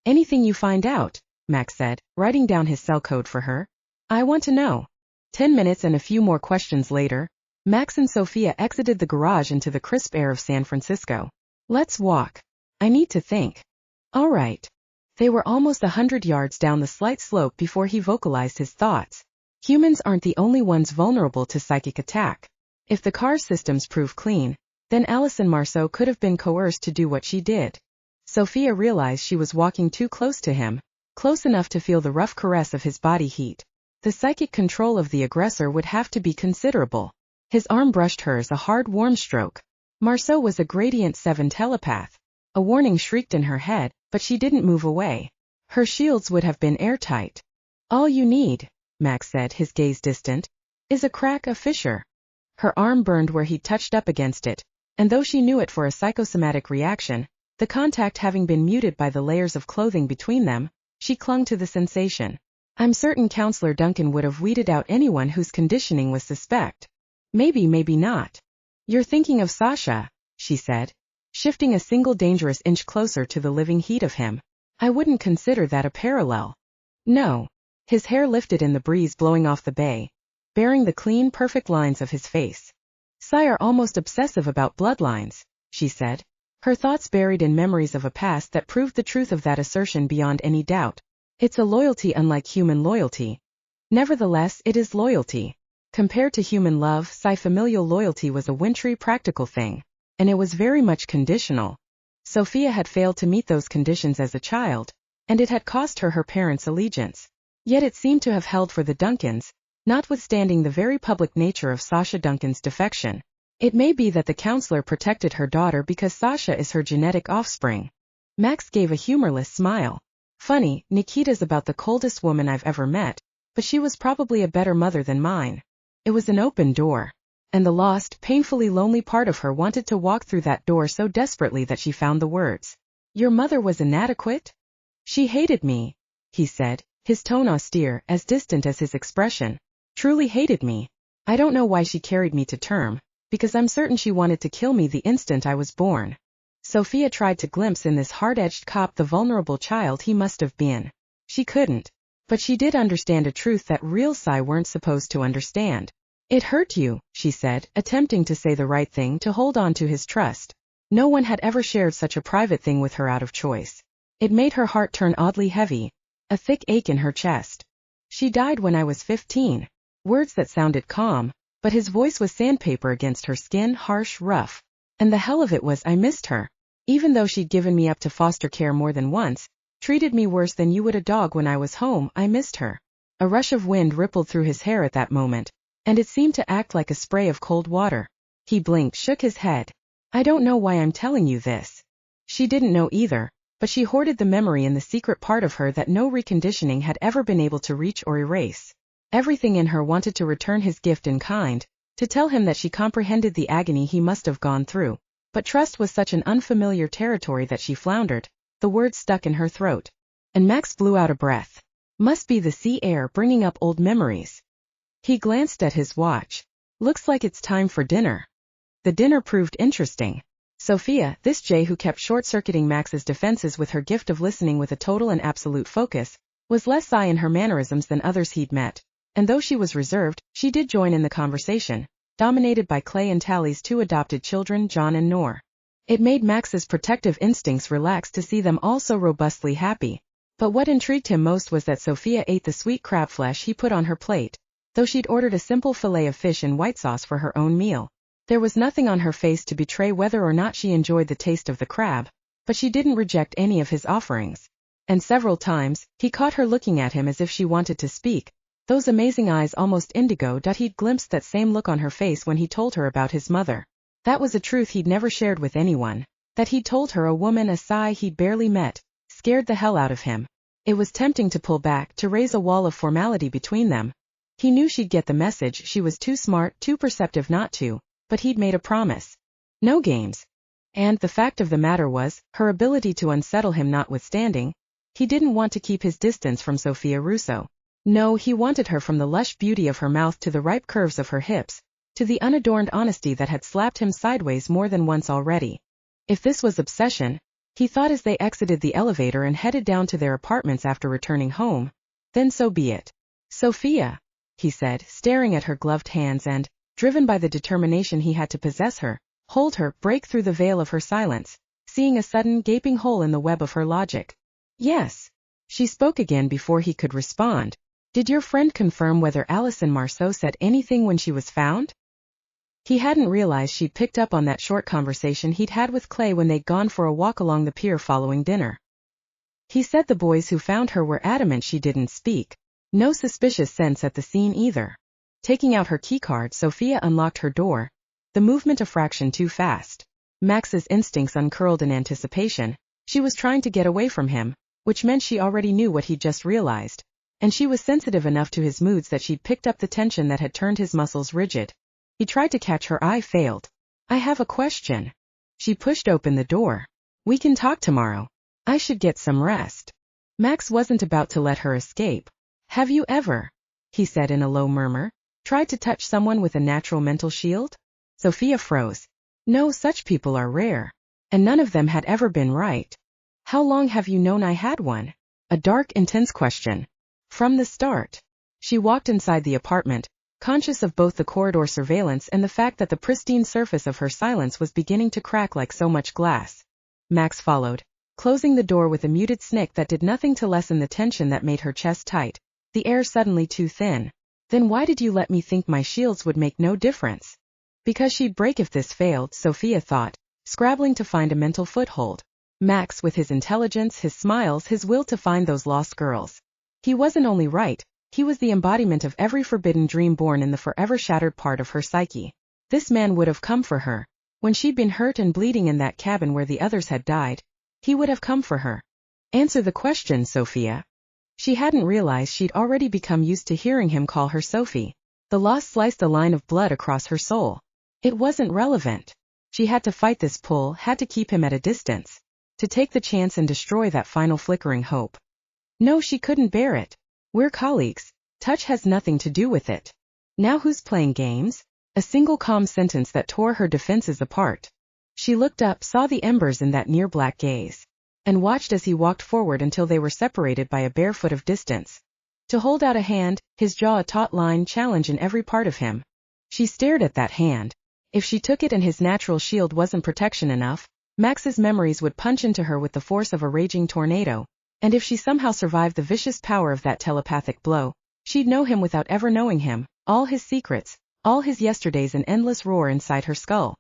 Anything you find out, Max said, writing down his cell code for her. I want to know. 10 minutes and a few more questions later, Max and Sophia exited the garage into the crisp air of San Francisco. Let's walk. I need to think. All right. They were almost 100 yards down the slight slope before he vocalized his thoughts. Humans aren't the only ones vulnerable to psychic attack. If the car's systems prove clean, then Alison Marceau could have been coerced to do what she did. Sophia realized she was walking too close to him, close enough to feel the rough caress of his body heat. The psychic control of the aggressor would have to be considerable. His arm brushed hers, a hard, warm stroke. Marceau was a Gradient 7 telepath. A warning shrieked in her head, but she didn't move away. Her shields would have been airtight. All you need, Max said, his gaze distant, is a crack, a fissure. Her arm burned where he touched up against it, and though she knew it for a psychosomatic reaction, the contact having been muted by the layers of clothing between them, she clung to the sensation. I'm certain Counselor Duncan would have weeded out anyone whose conditioning was suspect. Maybe, maybe not. You're thinking of Sasha, she said, shifting a single dangerous inch closer to the living heat of him. I wouldn't consider that a parallel. No. His hair lifted in the breeze blowing off the bay, bearing the clean, perfect lines of his face. Psy are almost obsessive about bloodlines, she said, her thoughts buried in memories of a past that proved the truth of that assertion beyond any doubt. It's a loyalty unlike human loyalty. Nevertheless, it is loyalty. Compared to human love, Psy familial loyalty was a wintry, practical thing, and it was very much conditional. Sophia had failed to meet those conditions as a child, and it had cost her her parents' allegiance. Yet it seemed to have held for the Duncans, notwithstanding the very public nature of Sasha Duncan's defection. It may be that the counselor protected her daughter because Sasha is her genetic offspring. Max gave a humorless smile. Funny, Nikita's about the coldest woman I've ever met, but she was probably a better mother than mine. It was an open door, and the lost, painfully lonely part of her wanted to walk through that door so desperately that she found the words. Your mother was inadequate? She hated me, he said, his tone austere, as distant as his expression. Truly hated me. I don't know why she carried me to term, because I'm certain she wanted to kill me the instant I was born. Sophia tried to glimpse in this hard-edged cop the vulnerable child he must have been. She couldn't. But she did understand a truth that real Psy weren't supposed to understand. It hurt you, she said, attempting to say the right thing to hold on to his trust. No one had ever shared such a private thing with her out of choice. It made her heart turn oddly heavy, a thick ache in her chest. She died when I was 15. Words that sounded calm, but his voice was sandpaper against her skin, harsh, rough. And the hell of it was I missed her. Even though she'd given me up to foster care more than once, Treated me worse than you would a dog when I was home. I missed her. A rush of wind rippled through his hair at that moment, and it seemed to act like a spray of cold water. He blinked, shook his head. I don't know why I'm telling you this. She didn't know either, but she hoarded the memory in the secret part of her that no reconditioning had ever been able to reach or erase. Everything in her wanted to return his gift in kind, to tell him that she comprehended the agony he must have gone through. But trust was such an unfamiliar territory that she floundered, the words stuck in her throat. And Max blew out a breath. Must be the sea air bringing up old memories. He glanced at his watch. Looks like it's time for dinner. The dinner proved interesting. Sophia, this Jay who kept short-circuiting Max's defenses with her gift of listening with a total and absolute focus, was less shy in her mannerisms than others he'd met, and though she was reserved, she did join in the conversation, dominated by Clay and Tally's two adopted children, John and Noor. It made Max's protective instincts relax to see them all so robustly happy. But what intrigued him most was that Sophia ate the sweet crab flesh he put on her plate, though she'd ordered a simple fillet of fish in white sauce for her own meal. There was nothing on her face to betray whether or not she enjoyed the taste of the crab, but she didn't reject any of his offerings. And several times, he caught her looking at him as if she wanted to speak, those amazing eyes almost indigo. He'd glimpsed that same look on her face when he told her about his mother. That was a truth he'd never shared with anyone, that he'd told her, a woman, a sigh he'd barely met, scared the hell out of him. It was tempting to pull back, to raise a wall of formality between them. He knew she'd get the message, she was too smart, too perceptive not to. But he'd made a promise. No games. And the fact of the matter was, her ability to unsettle him notwithstanding, he didn't want to keep his distance from Sophia Russo. No, he wanted her, from the lush beauty of her mouth to the ripe curves of her hips, to the unadorned honesty that had slapped him sideways more than once already. If this was obsession, he thought as they exited the elevator and headed down to their apartments after returning home, then so be it. Sophia, he said, staring at her gloved hands and, driven by the determination he had to possess her, hold her, break through the veil of her silence, seeing a sudden gaping hole in the web of her logic. Yes. She spoke again before he could respond. Did your friend confirm whether Alison Marceau said anything when she was found? He hadn't realized she'd picked up on that short conversation he'd had with Clay when they'd gone for a walk along the pier following dinner. He said the boys who found her were adamant she didn't speak. No suspicious sense at the scene either. Taking out her keycard, Sophia unlocked her door, the movement a fraction too fast. Max's instincts uncurled in anticipation. She was trying to get away from him, which meant she already knew what he'd just realized, and she was sensitive enough to his moods that she'd picked up the tension that had turned his muscles rigid. He tried to catch her eye, failed. I have a question. She pushed open the door. We can talk tomorrow. I should get some rest. Max wasn't about to let her escape. Have you ever, he said in a low murmur, tried to touch someone with a natural mental shield? Sophia froze. No, such people are rare. And none of them had ever been right. How long have you known I had one? A dark, intense question. From the start. She walked inside the apartment, conscious of both the corridor surveillance and the fact that the pristine surface of her silence was beginning to crack like so much glass. Max followed, closing the door with a muted snick that did nothing to lessen the tension that made her chest tight, the air suddenly too thin. Then why did you let me think my shields would make no difference? Because she'd break if this failed, Sophia thought, scrabbling to find a mental foothold. Max, with his intelligence, his smiles, his will to find those lost girls. He wasn't only right, he was the embodiment of every forbidden dream born in the forever shattered part of her psyche. This man would have come for her. When she'd been hurt and bleeding in that cabin where the others had died, he would have come for her. Answer the question, Sophia. She hadn't realized she'd already become used to hearing him call her Sophie. The loss sliced a line of blood across her soul. It wasn't relevant. She had to fight this pull, had to keep him at a distance. To take the chance and destroy that final flickering hope. No, she couldn't bear it. We're colleagues. Touch has nothing to do with it. Now who's playing games? A single calm sentence that tore her defenses apart. She looked up, saw the embers in that near black gaze, and watched as he walked forward until they were separated by a bare foot of distance. To hold out a hand, his jaw a taut line, challenge in every part of him. She stared at that hand. If she took it and his natural shield wasn't protection enough, Max's memories would punch into her with the force of a raging tornado, and if she somehow survived the vicious power of that telepathic blow, she'd know him without ever knowing him, all his secrets, all his yesterdays, an endless roar inside her skull.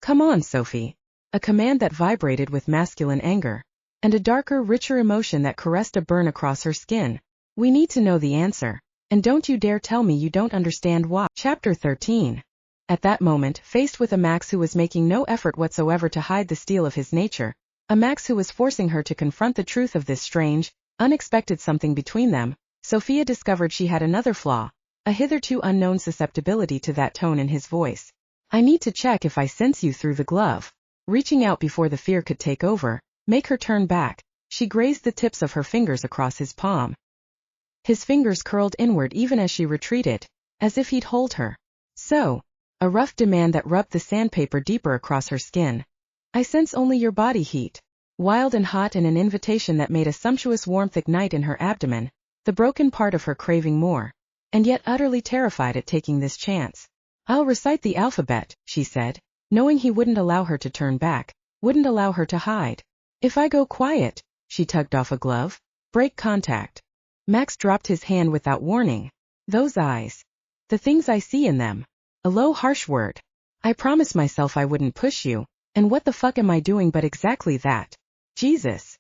Come on, Sophie. A command that vibrated with masculine anger. and a darker, richer emotion that caressed a burn across her skin. We need to know the answer. And don't you dare tell me you don't understand why. Chapter 13. At that moment, faced with a Max who was making no effort whatsoever to hide the steel of his nature, a Max who was forcing her to confront the truth of this strange, unexpected something between them, Sophia discovered she had another flaw, a hitherto unknown susceptibility to that tone in his voice. I need to check if I sense you through the glove. Reaching out before the fear could take over, make her turn back, she grazed the tips of her fingers across his palm. His fingers curled inward even as she retreated, as if he'd hold her. So, a rough demand that rubbed the sandpaper deeper across her skin. I sense only your body heat. Wild and hot, and an invitation that made a sumptuous warmth ignite in her abdomen, the broken part of her craving more, and yet utterly terrified at taking this chance. I'll recite the alphabet, she said, knowing he wouldn't allow her to turn back, wouldn't allow her to hide. If I go quiet, she tugged off a glove. Break contact. Max dropped his hand without warning. Those eyes. The things I see in them. A low, harsh word. I promised myself I wouldn't push you, and what the fuck am I doing but exactly that? Jesus.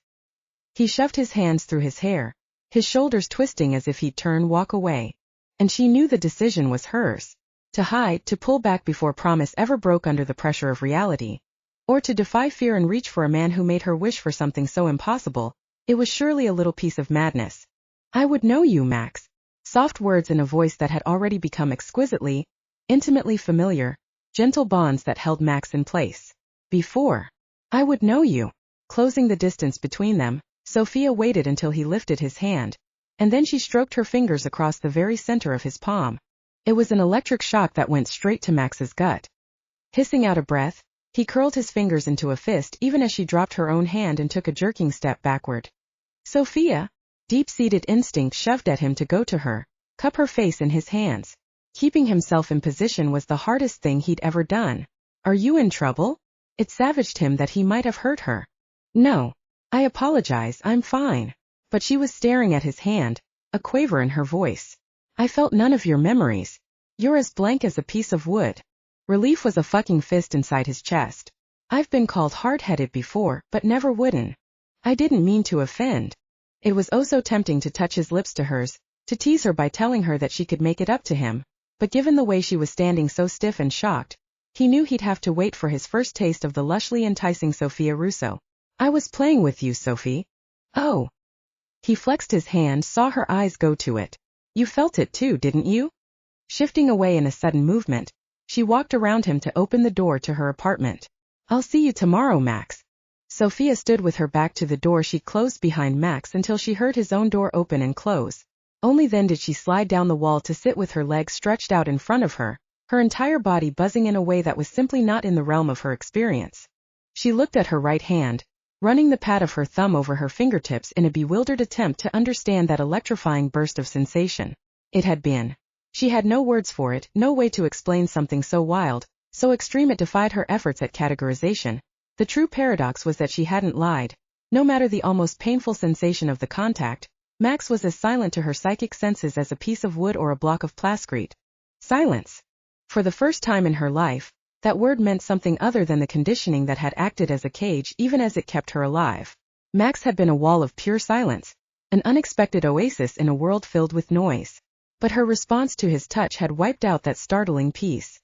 He shoved his hands through his hair, his shoulders twisting as if he'd turn, walk away. And she knew the decision was hers. To hide, to pull back before promise ever broke under the pressure of reality. Or to defy fear and reach for a man who made her wish for something so impossible. It was surely a little piece of madness. I would know you, Max. Soft words in a voice that had already become exquisitely, intimately familiar, gentle bonds that held Max in place. Before. I would know you. Closing the distance between them, Sophia waited until he lifted his hand, and then she stroked her fingers across the very center of his palm. It was an electric shock that went straight to Max's gut. Hissing out a breath, he curled his fingers into a fist even as she dropped her own hand and took a jerking step backward. Sophia! Deep-seated instinct shoved at him to go to her, cup her face in his hands. Keeping himself in position was the hardest thing he'd ever done. Are you in trouble? It savaged him that he might have hurt her. No. I apologize, I'm fine. But she was staring at his hand, a quaver in her voice. I felt none of your memories. You're as blank as a piece of wood. Relief was a fucking fist inside his chest. I've been called hard-headed before, but never wooden. I didn't mean to offend. It was oh so tempting to touch his lips to hers, to tease her by telling her that she could make it up to him, but given the way she was standing so stiff and shocked, he knew he'd have to wait for his first taste of the lushly enticing Sophia Russo. I was playing with you, Sophie. Oh. He flexed his hand, saw her eyes go to it. You felt it too, didn't you? Shifting away in a sudden movement, she walked around him to open the door to her apartment. I'll see you tomorrow, Max. Sophia stood with her back to the door she closed behind Max until she heard his own door open and close. Only then did she slide down the wall to sit with her legs stretched out in front of her, her entire body buzzing in a way that was simply not in the realm of her experience. She looked at her right hand, running the pad of her thumb over her fingertips in a bewildered attempt to understand that electrifying burst of sensation. It had been. She had no words for it, no way to explain something so wild, so extreme it defied her efforts at categorization. The true paradox was that she hadn't lied. No matter the almost painful sensation of the contact, Max was as silent to her psychic senses as a piece of wood or a block of plascrete. Silence. For the first time in her life, that word meant something other than the conditioning that had acted as a cage even as it kept her alive. Max had been a wall of pure silence, an unexpected oasis in a world filled with noise. But her response to his touch had wiped out that startling peace.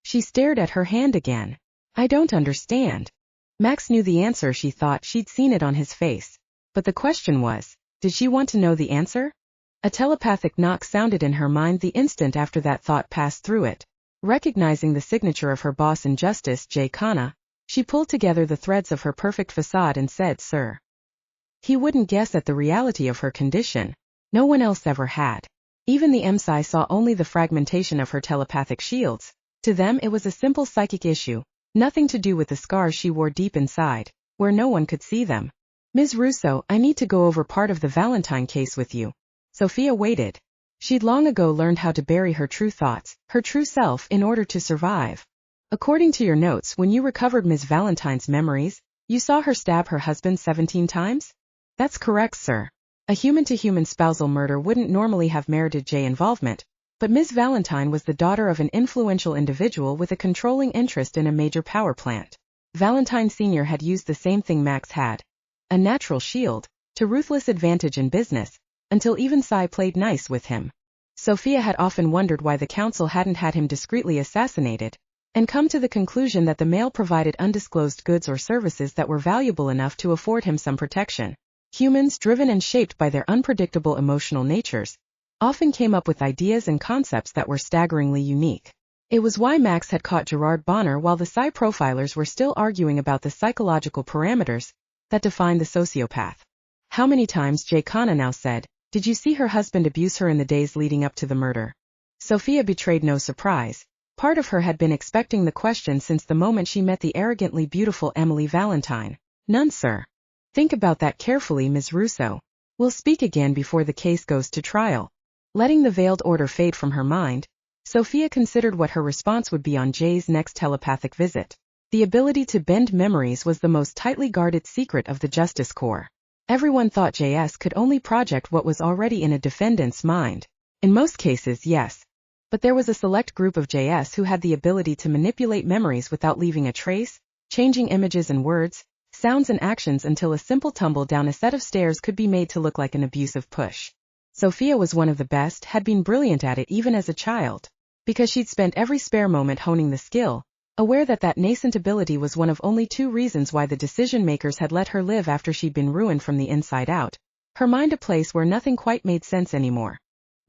She stared at her hand again. I don't understand. Max knew the answer. She thought she'd seen it on his face. But the question was, did she want to know the answer? A telepathic knock sounded in her mind the instant after that thought passed through it. Recognizing the signature of her boss in justice, Jay Khanna, she pulled together the threads of her perfect facade and said, Sir. He wouldn't guess at the reality of her condition. No one else ever had. Even the MSI saw only the fragmentation of her telepathic shields. To them it was a simple psychic issue, nothing to do with the scars she wore deep inside, where no one could see them. Ms. Russo, I need to go over part of the Valentine case with you. Sophia waited. She'd long ago learned how to bury her true thoughts, her true self, in order to survive. According to your notes, when you recovered Ms. Valentine's memories, you saw her stab her husband 17 times? That's correct, sir. A human-to-human spousal murder wouldn't normally have merited Jay involvement, but Ms. Valentine was the daughter of an influential individual with a controlling interest in a major power plant. Valentine Sr. had used the same thing Max had. a natural shield, to ruthless advantage in business, until even Psy played nice with him. Sophia had often wondered why the council hadn't had him discreetly assassinated, and come to the conclusion that the male provided undisclosed goods or services that were valuable enough to afford him some protection. Humans, driven and shaped by their unpredictable emotional natures, often came up with ideas and concepts that were staggeringly unique. It was why Max had caught Gerard Bonner while the Psy profilers were still arguing about the psychological parameters that define the sociopath. How many times Jay Kana now said, "Did you see her husband abuse her in the days leading up to the murder?" Sophia betrayed no surprise. Part of her had been expecting the question since the moment she met the arrogantly beautiful Emily Valentine. "None, sir." "Think about that carefully, Ms. Russo. We'll speak again before the case goes to trial." Letting the veiled order fade from her mind, Sophia considered what her response would be on Jay's next telepathic visit. The ability to bend memories was the most tightly guarded secret of the Justice Corps. Everyone thought JS could only project what was already in a defendant's mind. In most cases, yes. But there was a select group of JS who had the ability to manipulate memories without leaving a trace, changing images and words, sounds and actions until a simple tumble down a set of stairs could be made to look like an abusive push. Sophia was one of the best, had been brilliant at it even as a child, because she'd spent every spare moment honing the skill, aware that that nascent ability was one of only 2 reasons why the decision-makers had let her live after she'd been ruined from the inside out. Her mind a place where nothing quite made sense anymore.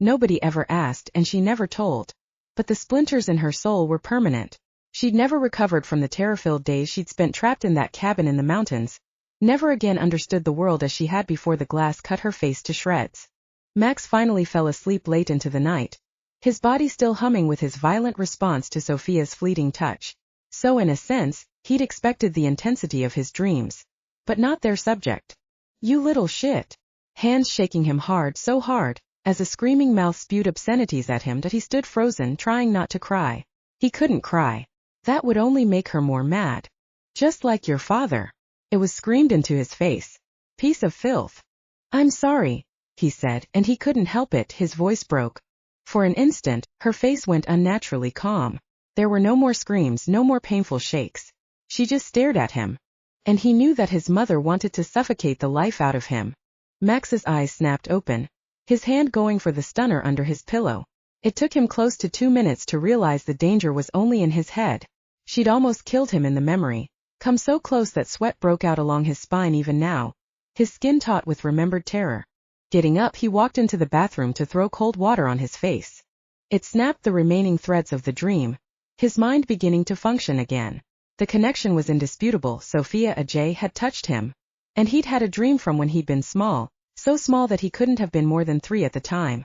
Nobody ever asked and she never told. But the splinters in her soul were permanent. She'd never recovered from the terror-filled days she'd spent trapped in that cabin in the mountains, never again understood the world as she had before the glass cut her face to shreds. Max finally fell asleep late into the night, his body still humming with his violent response to Sophia's fleeting touch. So in a sense, he'd expected the intensity of his dreams, but not their subject. "You little shit." Hands shaking him hard, so hard, as a screaming mouth spewed obscenities at him that he stood frozen, trying not to cry. He couldn't cry. That would only make her more mad. "Just like your father." It was screamed into his face. "Piece of filth." "I'm sorry," he said, and he couldn't help it, his voice broke. For an instant, her face went unnaturally calm. There were no more screams, no more painful shakes. She just stared at him. And he knew that his mother wanted to suffocate the life out of him. Max's eyes snapped open, his hand going for the stunner under his pillow. It took him close to 2 minutes to realize the danger was only in his head. She'd almost killed him in the memory, come so close that sweat broke out along his spine even now, his skin taut with remembered terror. Getting up, he walked into the bathroom to throw cold water on his face. It snapped the remaining threads of the dream, his mind beginning to function again. The connection was indisputable. Sophia Ajay had touched him, and he'd had a dream from when he'd been small, so small that he couldn't have been more than 3 at the time.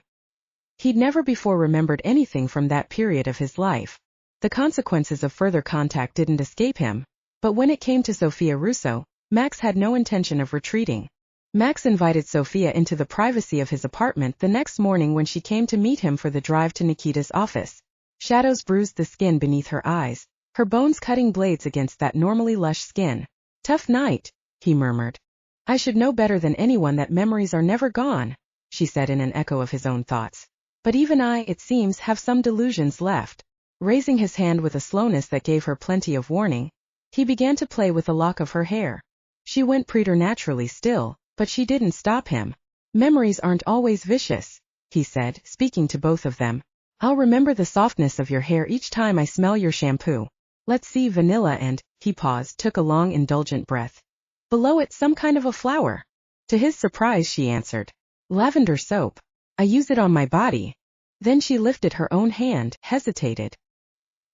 He'd never before remembered anything from that period of his life. The consequences of further contact didn't escape him, but when it came to Sophia Russo, Max had no intention of retreating. Max invited Sophia into the privacy of his apartment the next morning when she came to meet him for the drive to Nikita's office. Shadows bruised the skin beneath her eyes, her bones cutting blades against that normally lush skin. "Tough night," he murmured. "I should know better than anyone that memories are never gone," she said in an echo of his own thoughts. "But even I, it seems, have some delusions left." Raising his hand with a slowness that gave her plenty of warning, he began to play with a lock of her hair. She went preternaturally still, but she didn't stop him. "Memories aren't always vicious," he said, speaking to both of them. "I'll remember the softness of your hair each time I smell your shampoo. Let's see, vanilla and," he paused, took a long indulgent breath. "Below it some kind of a flower." To his surprise she answered, "Lavender soap. I use it on my body." Then she lifted her own hand, hesitated.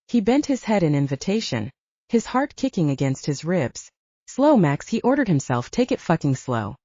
He bent his head in invitation, his heart kicking against his ribs. "Slow, Max," he ordered himself, "take it fucking slow."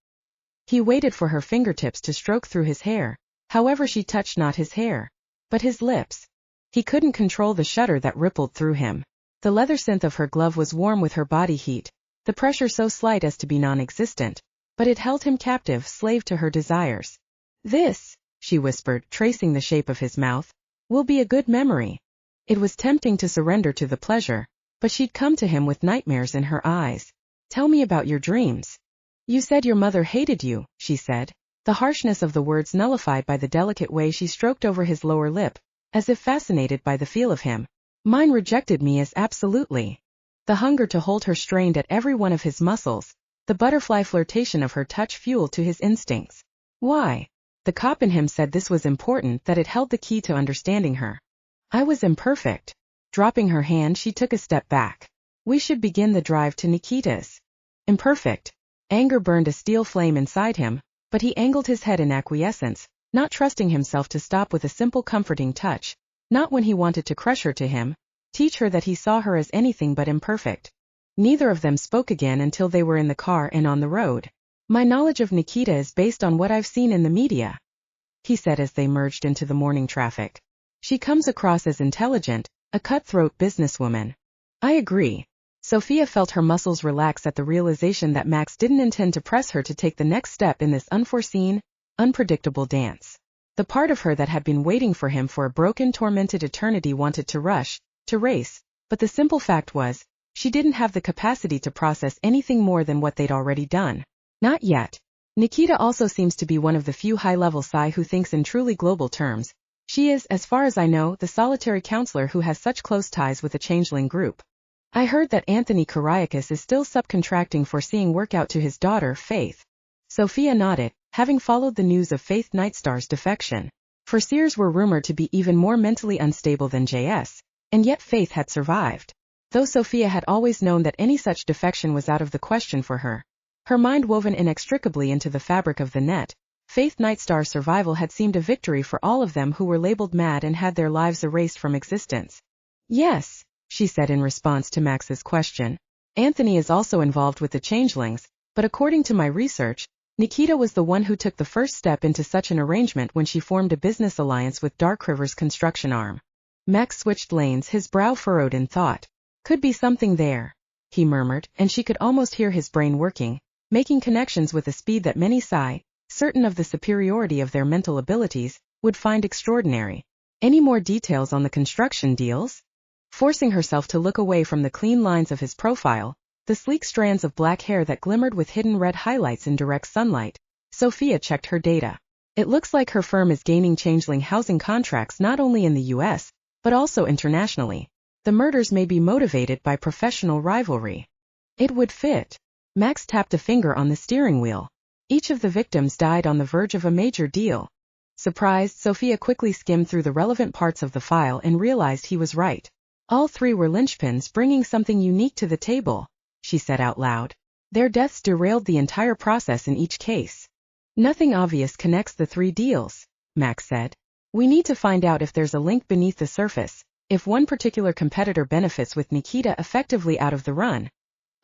He waited for her fingertips to stroke through his hair, however she touched not his hair, but his lips. He couldn't control the shudder that rippled through him. The leather synth of her glove was warm with her body heat, the pressure so slight as to be non-existent, but it held him captive, slave to her desires. "This," she whispered, tracing the shape of his mouth, "will be a good memory." It was tempting to surrender to the pleasure, but she'd come to him with nightmares in her eyes. "Tell me about your dreams." "You said your mother hated you," she said, the harshness of the words nullified by the delicate way she stroked over his lower lip, as if fascinated by the feel of him. "Mine rejected me as absolutely." The hunger to hold her strained at every one of his muscles, the butterfly flirtation of her touch fuel to his instincts. Why? The cop in him said this was important, that it held the key to understanding her. I was imperfect. Dropping her hand, she took a step back. We should begin the drive to Nikita's. Imperfect. Anger burned a steel flame inside him, but he angled his head in acquiescence, not trusting himself to stop with a simple comforting touch, not when he wanted to crush her to him, teach her that he saw her as anything but imperfect. Neither of them spoke again until they were in the car and on the road. My knowledge of Nikita is based on what I've seen in the media, he said as they merged into the morning traffic. She comes across as intelligent, a cutthroat businesswoman. I agree. Sophia felt her muscles relax at the realization that Max didn't intend to press her to take the next step in this unforeseen, unpredictable dance. The part of her that had been waiting for him for a broken, tormented eternity wanted to rush, to race, but the simple fact was, she didn't have the capacity to process anything more than what they'd already done. Not yet. Nikita also seems to be one of the few high-level Psy who thinks in truly global terms. She is, as far as I know, the solitary counselor who has such close ties with the changeling group. I heard that Anthony Kyriakis is still subcontracting for seeing work out to his daughter, Faith. Sophia nodded, having followed the news of Faith Nightstar's defection. Forseers were rumored to be even more mentally unstable than JS, and yet Faith had survived. Though Sophia had always known that any such defection was out of the question for her. Her mind woven inextricably into the fabric of the net, Faith Nightstar's survival had seemed a victory for all of them who were labeled mad and had their lives erased from existence. Yes, she said in response to Max's question. Anthony is also involved with the changelings, but according to my research, Nikita was the one who took the first step into such an arrangement when she formed a business alliance with Dark River's construction arm. Max switched lanes, his brow furrowed in thought. Could be something there, he murmured, and she could almost hear his brain working, making connections with a speed that many Psy, certain of the superiority of their mental abilities, would find extraordinary. Any more details on the construction deals? Forcing herself to look away from the clean lines of his profile, the sleek strands of black hair that glimmered with hidden red highlights in direct sunlight, Sophia checked her data. It looks like her firm is gaining changeling housing contracts not only in the US, but also internationally. The murders may be motivated by professional rivalry. It would fit. Max tapped a finger on the steering wheel. Each of the victims died on the verge of a major deal. Surprised, Sophia quickly skimmed through the relevant parts of the file and realized he was right. All three were linchpins bringing something unique to the table, she said out loud. Their deaths derailed the entire process in each case. Nothing obvious connects the three deals, Max said. We need to find out if there's a link beneath the surface. If one particular competitor benefits with Nikita effectively out of the run.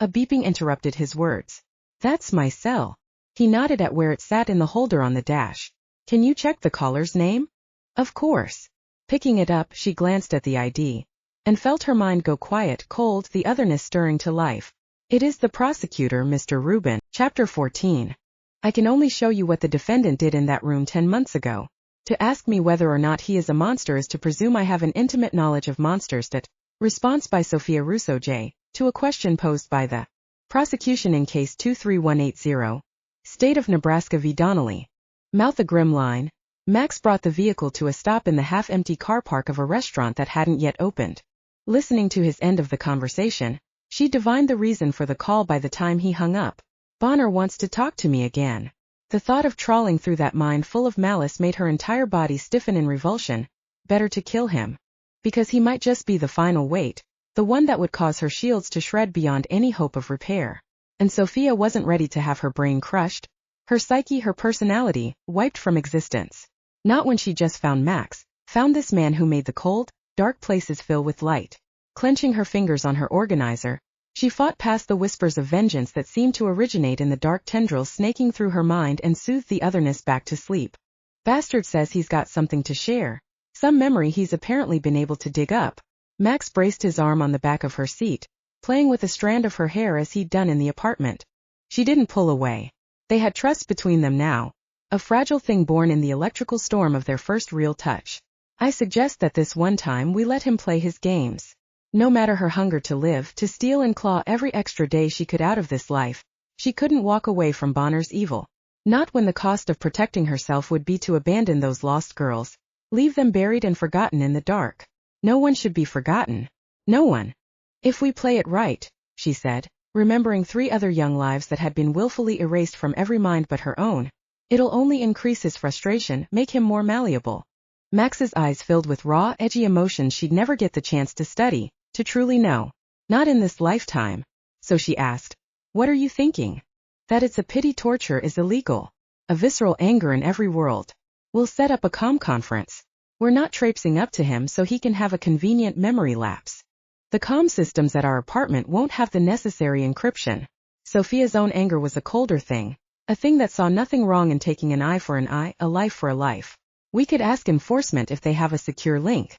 A beeping interrupted his words. That's my cell. He nodded at where it sat in the holder on the dash. Can you check the caller's name? Of course. Picking it up, she glanced at the ID. And felt her mind go quiet, cold, the otherness stirring to life. It is the prosecutor, Mr. Rubin. Chapter 14. I can only show you what the defendant did in that room 10 months ago. To ask me whether or not he is a monster is to presume I have an intimate knowledge of monsters. That response by Sophia Russo J. to a question posed by the prosecution in case 23180. State of Nebraska v. Donnelly. Mouth a grim line. Max brought the vehicle to a stop in the half-empty car park of a restaurant that hadn't yet opened. Listening to his end of the conversation, she divined the reason for the call by the time he hung up. Bonner wants to talk to me again. The thought of trawling through that mind full of malice made her entire body stiffen in revulsion. Better to kill him. Because he might just be the final weight, the one that would cause her shields to shred beyond any hope of repair. And Sophia wasn't ready to have her brain crushed, her psyche, her personality, wiped from existence. Not when she just found Max, found this man who made the cold, dark places fill with light. Clenching her fingers on her organizer, she fought past the whispers of vengeance that seemed to originate in the dark tendrils snaking through her mind and soothed the otherness back to sleep. Bastard says he's got something to share. Some memory he's apparently been able to dig up. Max braced his arm on the back of her seat, playing with a strand of her hair as he'd done in the apartment. She didn't pull away. They had trust between them now. A fragile thing born in the electrical storm of their first real touch. I suggest that this one time we let him play his games. No matter her hunger to live, to steal and claw every extra day she could out of this life, she couldn't walk away from Bonner's evil. Not when the cost of protecting herself would be to abandon those lost girls, leave them buried and forgotten in the dark. No one should be forgotten. No one. If we play it right, she said, remembering 3 other young lives that had been willfully erased from every mind but her own. It'll only increase his frustration, make him more malleable. Max's eyes filled with raw, edgy emotions she'd never get the chance to study, to truly know. Not in this lifetime. So she asked, "What are you thinking?" "That it's a pity torture is illegal. A visceral anger in every world. We'll set up a conference. We're not traipsing up to him so he can have a convenient memory lapse. The systems at our apartment won't have the necessary encryption." Sophia's own anger was a colder thing. A thing that saw nothing wrong in taking an eye for an eye, a life for a life. "We could ask enforcement if they have a secure link.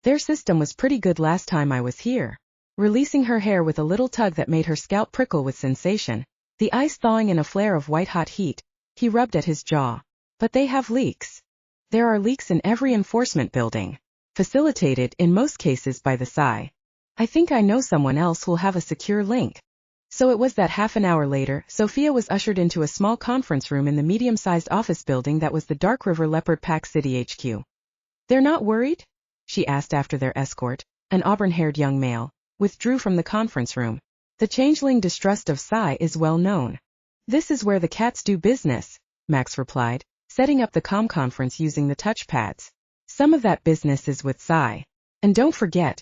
Their system was pretty good last time I was here." Releasing her hair with a little tug that made her scalp prickle with sensation, the ice thawing in a flare of white-hot heat, he rubbed at his jaw. "But they have leaks. There are leaks in every enforcement building. Facilitated, in most cases, by the PSI. I think I know someone else who'll have a secure link." So it was that half an hour later, Sophia was ushered into a small conference room in the medium-sized office building that was the Dark River Leopard Pack City HQ. "They're not worried?" she asked after their escort, an auburn-haired young male, withdrew from the conference room. "The changeling distrust of Psi is well known. This is where the cats do business," Max replied, setting up the conference using the touchpads. "Some of that business is with Psi. And don't forget,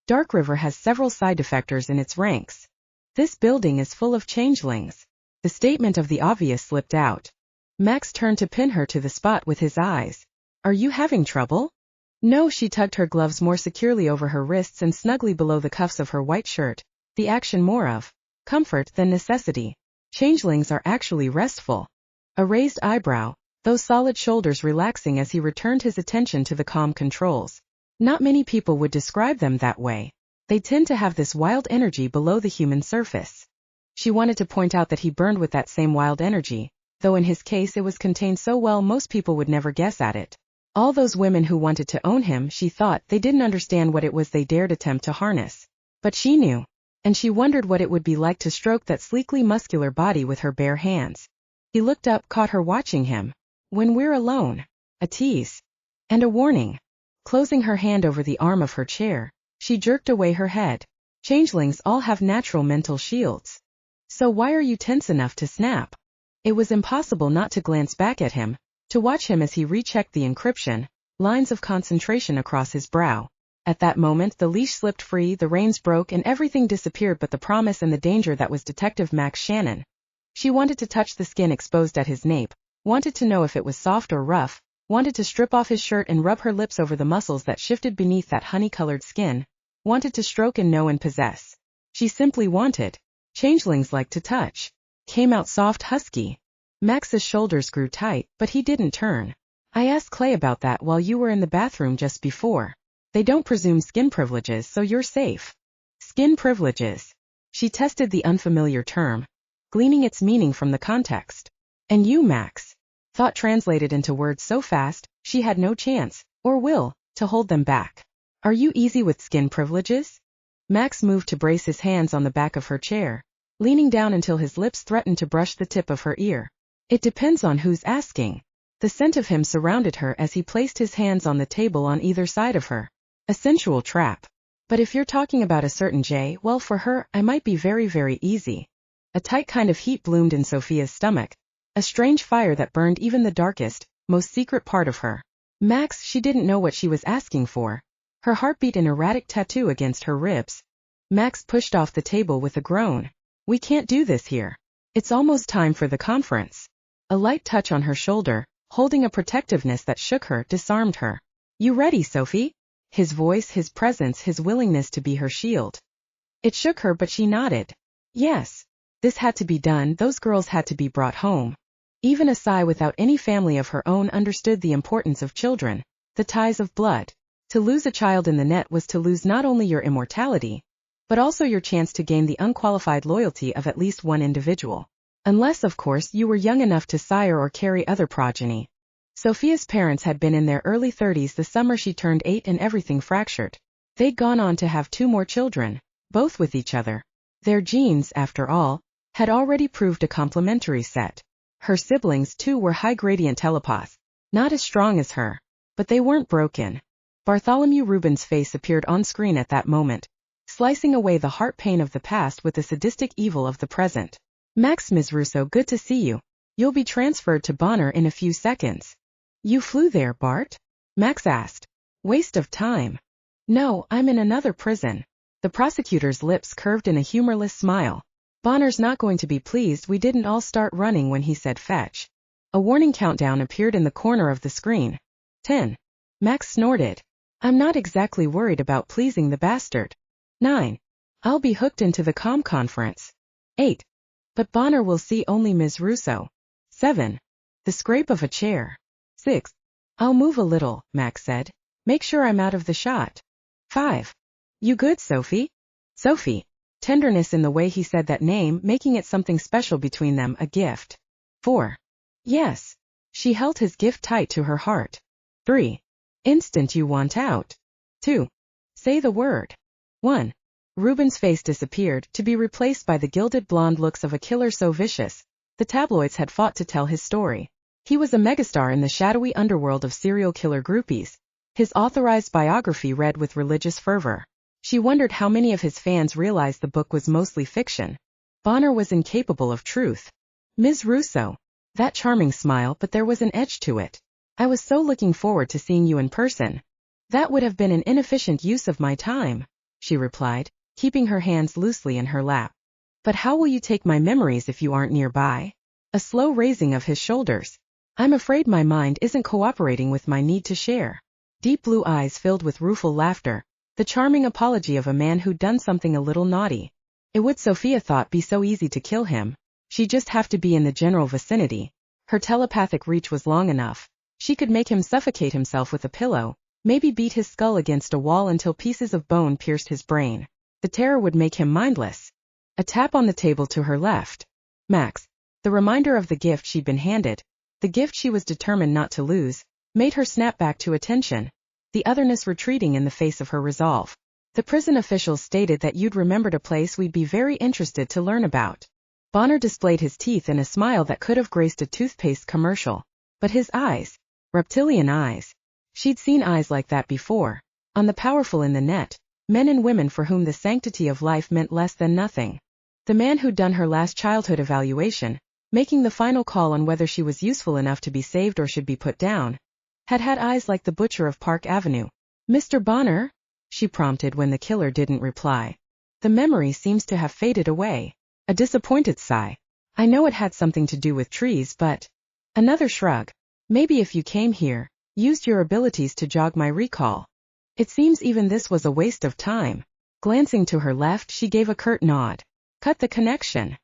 Dark River has several Psi defectors in its ranks. This building is full of changelings." The statement of the obvious slipped out. Max turned to pin her to the spot with his eyes. "Are you having trouble?" "No," she tugged her gloves more securely over her wrists and snugly below the cuffs of her white shirt, the action more of comfort than necessity. "Changelings are actually restful." A raised eyebrow, those solid shoulders relaxing as he returned his attention to the comm controls. "Not many people would describe them that way. They tend to have this wild energy below the human surface." She wanted to point out that he burned with that same wild energy, though in his case it was contained so well most people would never guess at it. All those women who wanted to own him, she thought, they didn't understand what it was they dared attempt to harness. But she knew. And she wondered what it would be like to stroke that sleekly muscular body with her bare hands. He looked up, caught her watching him. "When we're alone." A tease. And a warning. Closing her hand over the arm of her chair, she jerked away her head. "Changelings all have natural mental shields. So why are you tense enough to snap?" It was impossible not to glance back at him, to watch him as he rechecked the encryption, lines of concentration across his brow. At that moment the leash slipped free, the reins broke, and everything disappeared but the promise and the danger that was Detective Max Shannon. She wanted to touch the skin exposed at his nape, wanted to know if it was soft or rough, wanted to strip off his shirt and rub her lips over the muscles that shifted beneath that honey-colored skin, wanted to stroke and know and possess. She simply wanted. Changelings like to touch. Came out soft, husky. Max's shoulders grew tight, but he didn't turn. "I asked Clay about that while you were in the bathroom just before. They don't presume skin privileges, so you're safe." Skin privileges. She tested the unfamiliar term, gleaning its meaning from the context. "And you, Max?" Thought translated into words so fast, she had no chance, or will, to hold them back. "Are you easy with skin privileges?" Max moved to brace his hands on the back of her chair, leaning down until his lips threatened to brush the tip of her ear. "It depends on who's asking." The scent of him surrounded her as he placed his hands on the table on either side of her. A sensual trap. "But if you're talking about a certain J, well, for her, I might be very, very easy." A tight kind of heat bloomed in Sophia's stomach, a strange fire that burned even the darkest, most secret part of her. Max, she didn't know what she was asking for. Her heart beat an erratic tattoo against her ribs. Max pushed off the table with a groan. "We can't do this here. It's almost time for the conference." A light touch on her shoulder, holding a protectiveness that shook her, disarmed her. "You ready, Sophie?" His voice, his presence, his willingness to be her shield. It shook her, but she nodded. Yes. This had to be done, those girls had to be brought home. Even a Psi without any family of her own understood the importance of children, the ties of blood. To lose a child in the net was to lose not only your immortality, but also your chance to gain the unqualified loyalty of at least one individual. Unless, of course, you were young enough to sire or carry other progeny. Sophia's parents had been in their early 30s the summer she turned 8 and everything fractured. They'd gone on to have 2 more children, both with each other. Their genes, after all, had already proved a complementary set. Her siblings, too, were high-gradient telepaths, not as strong as her, but they weren't broken. Bartholomew Rubin's face appeared on screen at that moment, slicing away the heart pain of the past with the sadistic evil of the present. Max, Ms. Russo, good to see you. You'll be transferred to Bonner in a few seconds. You flew there, Bart? Max asked. Waste of time. No, I'm in another prison. The prosecutor's lips curved in a humorless smile. Bonner's not going to be pleased we didn't all start running when he said fetch. A warning countdown appeared in the corner of the screen. 10. Max snorted. I'm not exactly worried about pleasing the bastard. 9. I'll be hooked into the conference. 8. But Bonner will see only Ms. Russo. 7. The scrape of a chair. 6. I'll move a little, Max said. Make sure I'm out of the shot. 5. You good, Sophie? Sophie. Tenderness in the way he said that name, making it something special between them, a gift. 4. Yes. She held his gift tight to her heart. 3. Instant you want out. 2. Say the word. 1. Ruben's face disappeared, to be replaced by the gilded blonde looks of a killer so vicious, the tabloids had fought to tell his story. He was a megastar in the shadowy underworld of serial killer groupies. His authorized biography read with religious fervor. She wondered how many of his fans realized the book was mostly fiction. Bonner was incapable of truth. Ms. Russo. That charming smile, but there was an edge to it. I was so looking forward to seeing you in person. That would have been an inefficient use of my time, she replied, keeping her hands loosely in her lap. But how will you take my memories if you aren't nearby? A slow raising of his shoulders. I'm afraid my mind isn't cooperating with my need to share. Deep blue eyes filled with rueful laughter, the charming apology of a man who'd done something a little naughty. It would, Sophia thought, be so easy to kill him. She'd just have to be in the general vicinity. Her telepathic reach was long enough. She could make him suffocate himself with a pillow, maybe beat his skull against a wall until pieces of bone pierced his brain. The terror would make him mindless. A tap on the table to her left. Max. The reminder of the gift she'd been handed, the gift she was determined not to lose, made her snap back to attention, the otherness retreating in the face of her resolve. The prison officials stated that you'd remembered a place we'd be very interested to learn about. Bonner displayed his teeth in a smile that could have graced a toothpaste commercial. But his eyes. Reptilian eyes. She'd seen eyes like that before. On the powerful in the net, men and women for whom the sanctity of life meant less than nothing. The man who'd done her last childhood evaluation, making the final call on whether she was useful enough to be saved or should be put down, had had eyes like the butcher of Park Avenue. Mr. Bonner? She prompted when the killer didn't reply. The memory seems to have faded away. A disappointed sigh. I know it had something to do with trees, but... Another shrug. Maybe if you came here, used your abilities to jog my recall. It seems even this was a waste of time. Glancing to her left, she gave a curt nod. Cut the connection.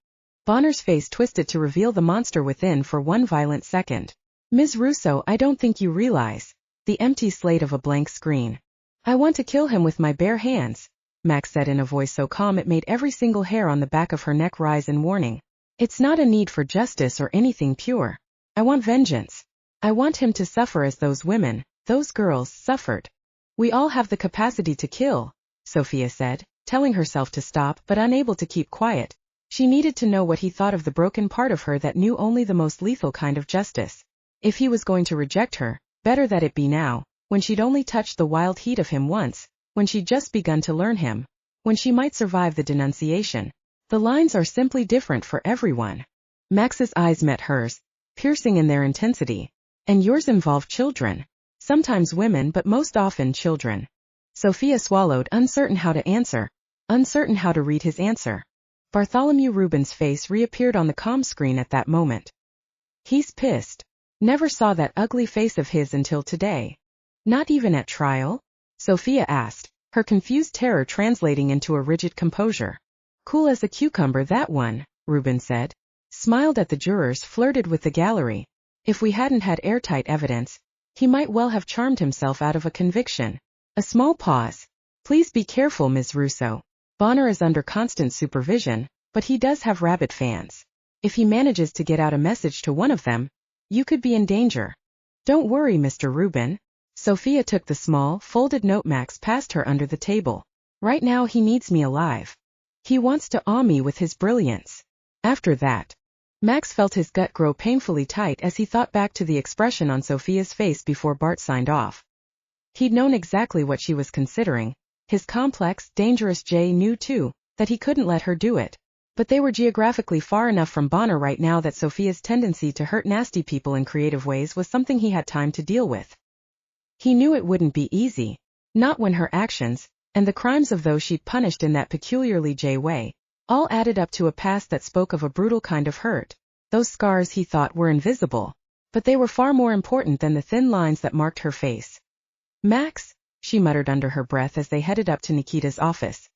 Bonner's face twisted to reveal the monster within for one violent second. Ms. Russo, I don't think you realize. The empty slate of a blank screen. I want to kill him with my bare hands, Max said in a voice so calm it made every single hair on the back of her neck rise in warning. It's not a need for justice or anything pure. I want vengeance. I want him to suffer as those women, those girls, suffered. We all have the capacity to kill, Sophia said, telling herself to stop but unable to keep quiet. She needed to know what he thought of the broken part of her that knew only the most lethal kind of justice. If he was going to reject her, better that it be now, when she'd only touched the wild heat of him once, when she'd just begun to learn him, when she might survive the denunciation. The lines are simply different for everyone. Max's eyes met hers, piercing in their intensity. And yours involved children. Sometimes women, but most often children. Sophia swallowed, uncertain how to answer, uncertain how to read his answer. Bartholomew Rubin's face reappeared on the comm screen at that moment. He's pissed. Never saw that ugly face of his until today. Not even at trial? Sophia asked, her confused terror translating into a rigid composure. Cool as a cucumber, that one, Rubin said. Smiled at the jurors, flirted with the gallery. If we hadn't had airtight evidence, he might well have charmed himself out of a conviction. A small pause. Please be careful, Ms. Russo. Bonner is under constant supervision, but he does have rabid fans. If he manages to get out a message to one of them, you could be in danger. Don't worry, Mr. Rubin. Sophia took the small, folded note Max passed her under the table. Right now he needs me alive. He wants to awe me with his brilliance. After that, Max felt his gut grow painfully tight as he thought back to the expression on Sophia's face before Bart signed off. He'd known exactly what she was considering, His complex, dangerous Jay knew too, that he couldn't let her do it. But they were geographically far enough from Bonner right now that Sophia's tendency to hurt nasty people in creative ways was something he had time to deal with. He knew it wouldn't be easy. Not when her actions, and the crimes of those she'd punished in that peculiarly Jay way, all added up to a past that spoke of a brutal kind of hurt. Those scars, he thought, were invisible. But they were far more important than the thin lines that marked her face. Max, she muttered under her breath as they headed up to Nikita's office.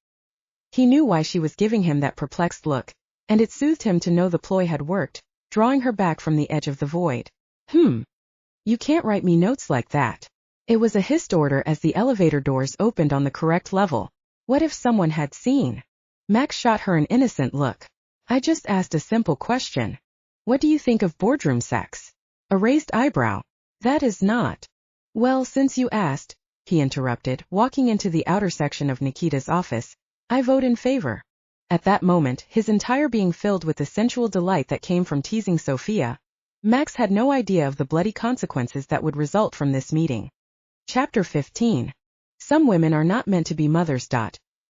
He knew why she was giving him that perplexed look, and it soothed him to know the ploy had worked, drawing her back from the edge of the void. You can't write me notes like that. It was a hissed order as the elevator doors opened on the correct level. What if someone had seen? Max shot her an innocent look. I just asked a simple question. What do you think of boardroom sex? A raised eyebrow. That is not. Well, since you asked, he interrupted, walking into the outer section of Nikita's office, I vote in favor. At that moment, his entire being filled with the sensual delight that came from teasing Sophia. Max had no idea of the bloody consequences that would result from this meeting. Chapter 15. Some women are not meant to be mothers.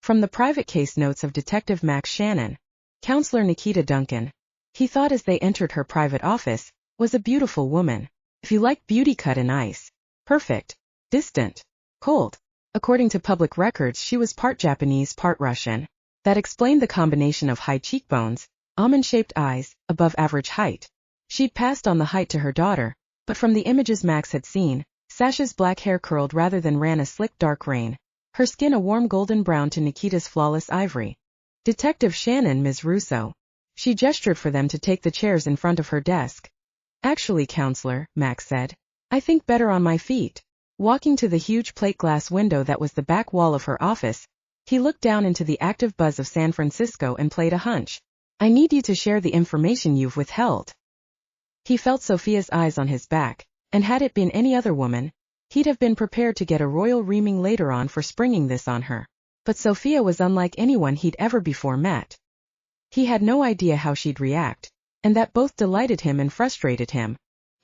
From the private case notes of Detective Max Shannon. Counselor Nikita Duncan, he thought as they entered her private office, was a beautiful woman. If you like beauty, cut and ice. Perfect. Distant. Cold. According to public records, she was part Japanese, part Russian. That explained the combination of high cheekbones, almond-shaped eyes, above average height. She'd passed on the height to her daughter, but from the images Max had seen, Sasha's black hair curled rather than ran a slick dark rain. Her skin a warm golden brown to Nikita's flawless ivory. Detective Shannon, Ms. Russo. She gestured for them to take the chairs in front of her desk. Actually, counselor, Max said, I think better on my feet. Walking to the huge plate glass window that was the back wall of her office, he looked down into the active buzz of San Francisco and played a hunch. I need you to share the information you've withheld. He felt Sophia's eyes on his back, and had it been any other woman, he'd have been prepared to get a royal reaming later on for springing this on her. But Sophia was unlike anyone he'd ever before met. He had no idea how she'd react, and that both delighted him and frustrated him.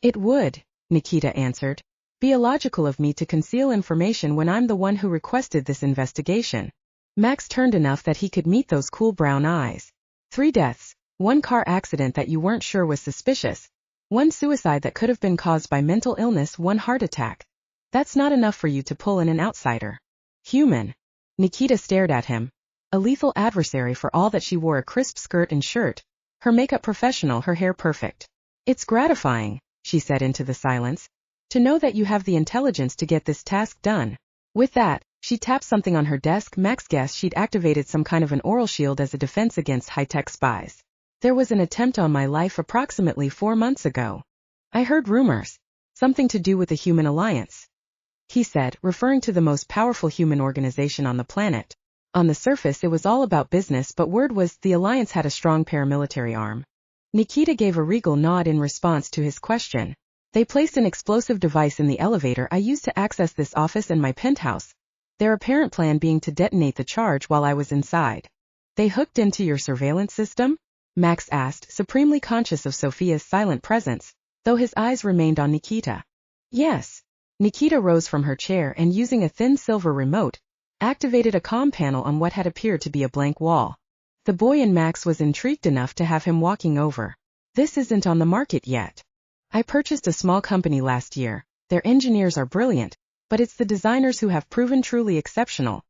It would, Nikita answered, be illogical of me to conceal information when I'm the one who requested this investigation. Max turned enough that he could meet those cool brown eyes. 3 deaths, 1 car accident that you weren't sure was suspicious, 1 suicide that could have been caused by mental illness, 1 heart attack. That's not enough for you to pull in an outsider. Human. Nikita stared at him. A lethal adversary for all that she wore a crisp skirt and shirt, her makeup professional, her hair perfect. It's gratifying, she said into the silence, to know that you have the intelligence to get this task done. With that, she tapped something on her desk. Max guessed she'd activated some kind of an oral shield as a defense against high-tech spies. There was an attempt on my life approximately 4 months ago. I heard rumors. Something to do with the Human Alliance, he said, referring to the most powerful human organization on the planet. On the surface it was all about business, but word was the Alliance had a strong paramilitary arm. Nikita gave a regal nod in response to his question. They placed an explosive device in the elevator I used to access this office and my penthouse. Their apparent plan being to detonate the charge while I was inside. They hooked into your surveillance system? Max asked, supremely conscious of Sophia's silent presence, though his eyes remained on Nikita. Yes. Nikita rose from her chair and, using a thin silver remote, activated a comm panel on what had appeared to be a blank wall. The boy in Max was intrigued enough to have him walking over. This isn't on the market yet. I purchased a small company last year. Their engineers are brilliant, but it's the designers who have proven truly exceptional.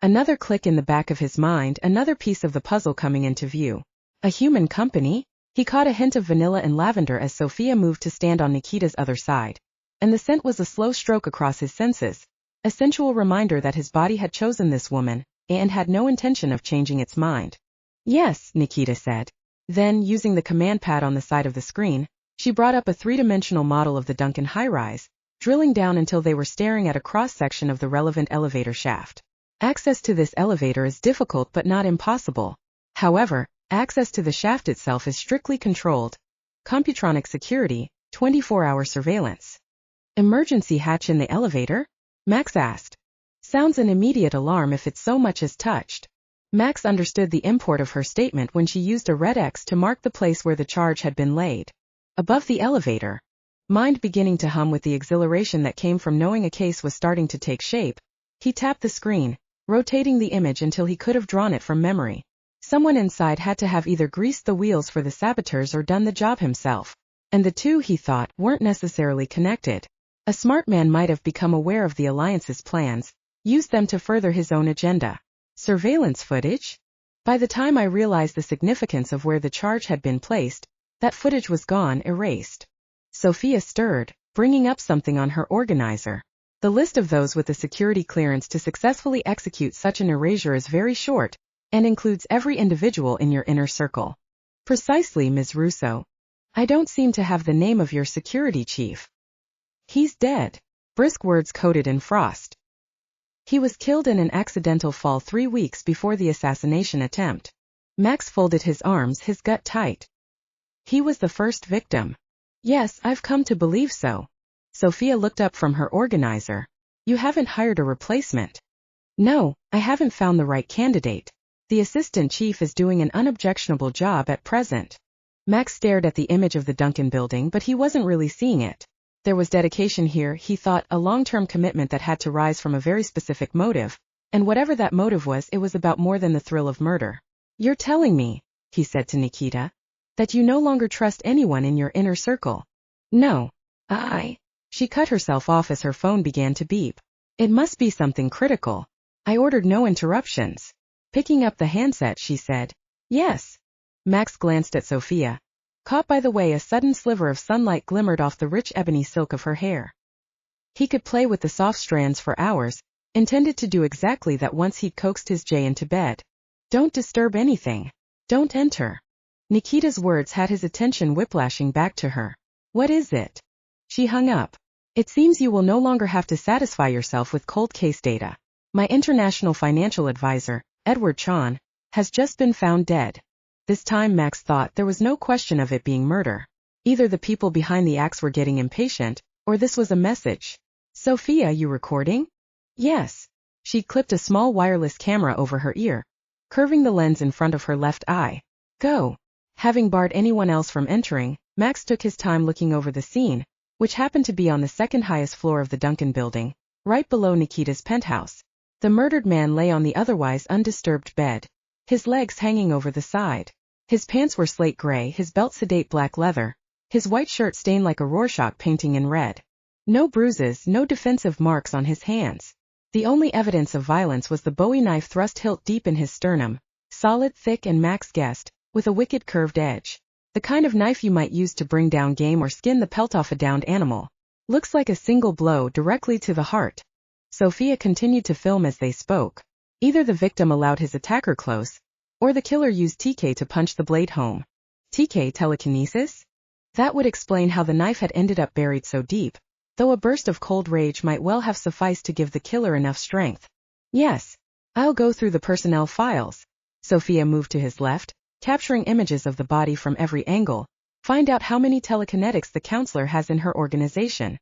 Another click in the back of his mind, another piece of the puzzle coming into view. A human company? He caught a hint of vanilla and lavender as Sophia moved to stand on Nikita's other side. And the scent was a slow stroke across his senses, a sensual reminder that his body had chosen this woman, and had no intention of changing its mind. Yes, Nikita said. Then, using the command pad on the side of the screen, she brought up a 3-dimensional model of the Duncan high-rise, drilling down until they were staring at a cross-section of the relevant elevator shaft. Access to this elevator is difficult but not impossible. However, access to the shaft itself is strictly controlled. Computronic security, 24-hour surveillance. Emergency hatch in the elevator? Max asked. Sounds an immediate alarm if it's so much as touched. Max understood the import of her statement when she used a red X to mark the place where the charge had been laid. Above the elevator. Mind beginning to hum with the exhilaration that came from knowing a case was starting to take shape, he tapped the screen, rotating the image until he could have drawn it from memory. Someone inside had to have either greased the wheels for the saboteurs or done the job himself. And the two, he thought, weren't necessarily connected. A smart man might have become aware of the Alliance's plans, used them to further his own agenda. Surveillance footage? By the time I realized the significance of where the charge had been placed, that footage was gone, erased. Sophia stirred, bringing up something on her organizer. The list of those with the security clearance to successfully execute such an erasure is very short, and includes every individual in your inner circle. Precisely, Ms. Russo. I don't seem to have the name of your security chief. He's dead. Brisk words coated in frost. He was killed in an accidental fall 3 weeks before the assassination attempt. Max folded his arms, his gut tight. He was the first victim. Yes, I've come to believe so. Sophia looked up from her organizer. You haven't hired a replacement? No, I haven't found the right candidate. The assistant chief is doing an unobjectionable job at present. Max stared at the image of the Duncan building, but he wasn't really seeing it. There was dedication here, he thought, a long-term commitment that had to rise from a very specific motive, and whatever that motive was, it was about more than the thrill of murder. You're telling me, he said to Nikita, that you no longer trust anyone in your inner circle? No. She cut herself off as her phone began to beep. It must be something critical. I ordered no interruptions. Picking up the handset, she said, Yes. Max glanced at Sophia. Caught by the way a sudden sliver of sunlight glimmered off the rich ebony silk of her hair. He could play with the soft strands for hours, intended to do exactly that once he'd coaxed his Jay into bed. Don't disturb anything. Don't enter. Nikita's words had his attention whiplashing back to her. What is it? She hung up. It seems you will no longer have to satisfy yourself with cold case data. My international financial advisor, Edward Chan, has just been found dead. This time Max thought there was no question of it being murder. Either the people behind the acts were getting impatient, or this was a message. Sophia, you recording? Yes. She clipped a small wireless camera over her ear, curving the lens in front of her left eye. Go. Having barred anyone else from entering, Max took his time looking over the scene, which happened to be on the second highest floor of the Duncan building, right below Nikita's penthouse. The murdered man lay on the otherwise undisturbed bed, his legs hanging over the side. His pants were slate gray, his belt sedate black leather, his white shirt stained like a Rorschach painting in red. No bruises, no defensive marks on his hands. The only evidence of violence was the Bowie knife thrust hilt deep in his sternum, solid, thick, and Max guessed, with a wicked curved edge. The kind of knife you might use to bring down game or skin the pelt off a downed animal. Looks like a single blow directly to the heart. Sophia continued to film as they spoke. Either the victim allowed his attacker close, or the killer used TK to punch the blade home. TK, telekinesis? That would explain how the knife had ended up buried so deep, though a burst of cold rage might well have sufficed to give the killer enough strength. Yes. I'll go through the personnel files. Sophia moved to his left, capturing images of the body from every angle. Find out how many telekinetics the counselor has in her organization.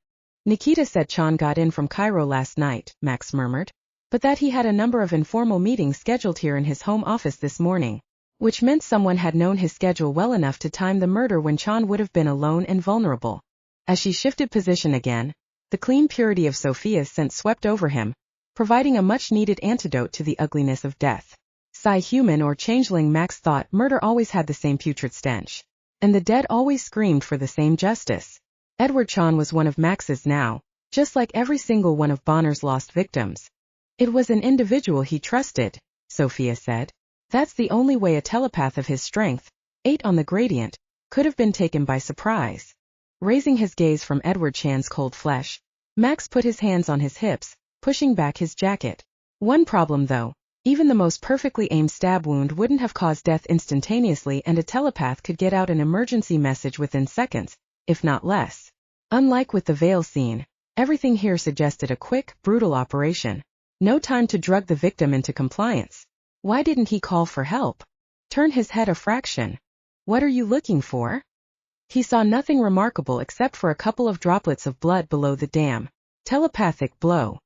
Nikita said Chan got in from Cairo last night, Max murmured, but that he had a number of informal meetings scheduled here in his home office this morning, which meant someone had known his schedule well enough to time the murder when Chan would have been alone and vulnerable. As she shifted position again, the clean purity of Sophia's scent swept over him, providing a much-needed antidote to the ugliness of death. Human or changeling, Max thought, murder always had the same putrid stench, and the dead always screamed for the same justice. Edward Chan was one of Max's now, just like every single one of Bonner's lost victims. It was an individual he trusted, Sophia said. That's the only way a telepath of his strength, 8 on the gradient, could have been taken by surprise. Raising his gaze from Edward Chan's cold flesh, Max put his hands on his hips, pushing back his jacket. One problem though, even the most perfectly aimed stab wound wouldn't have caused death instantaneously, and a telepath could get out an emergency message within seconds, if not less. Unlike with the veil scene, everything here suggested a quick, brutal operation. No time to drug the victim into compliance. Why didn't he call for help? Turn his head a fraction. What are you looking for? He saw nothing remarkable except for a couple of droplets of blood below the damn telepathic blow.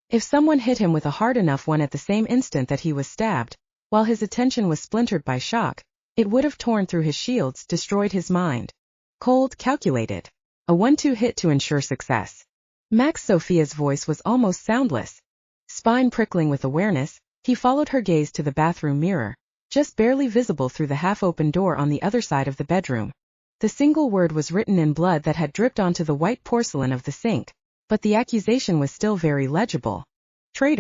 If someone hit him with a hard enough one at the same instant that he was stabbed, while his attention was splintered by shock, it would have torn through his shields, destroyed his mind. Cold, calculated. A 1-2 hit to ensure success. Max Sophia's voice was almost soundless. Spine prickling with awareness, He followed her gaze to the bathroom mirror, just barely visible through the half-open door on the other side of the bedroom. The single word was written in blood that had dripped onto the white porcelain of the sink, but the accusation was still very legible. Traitor.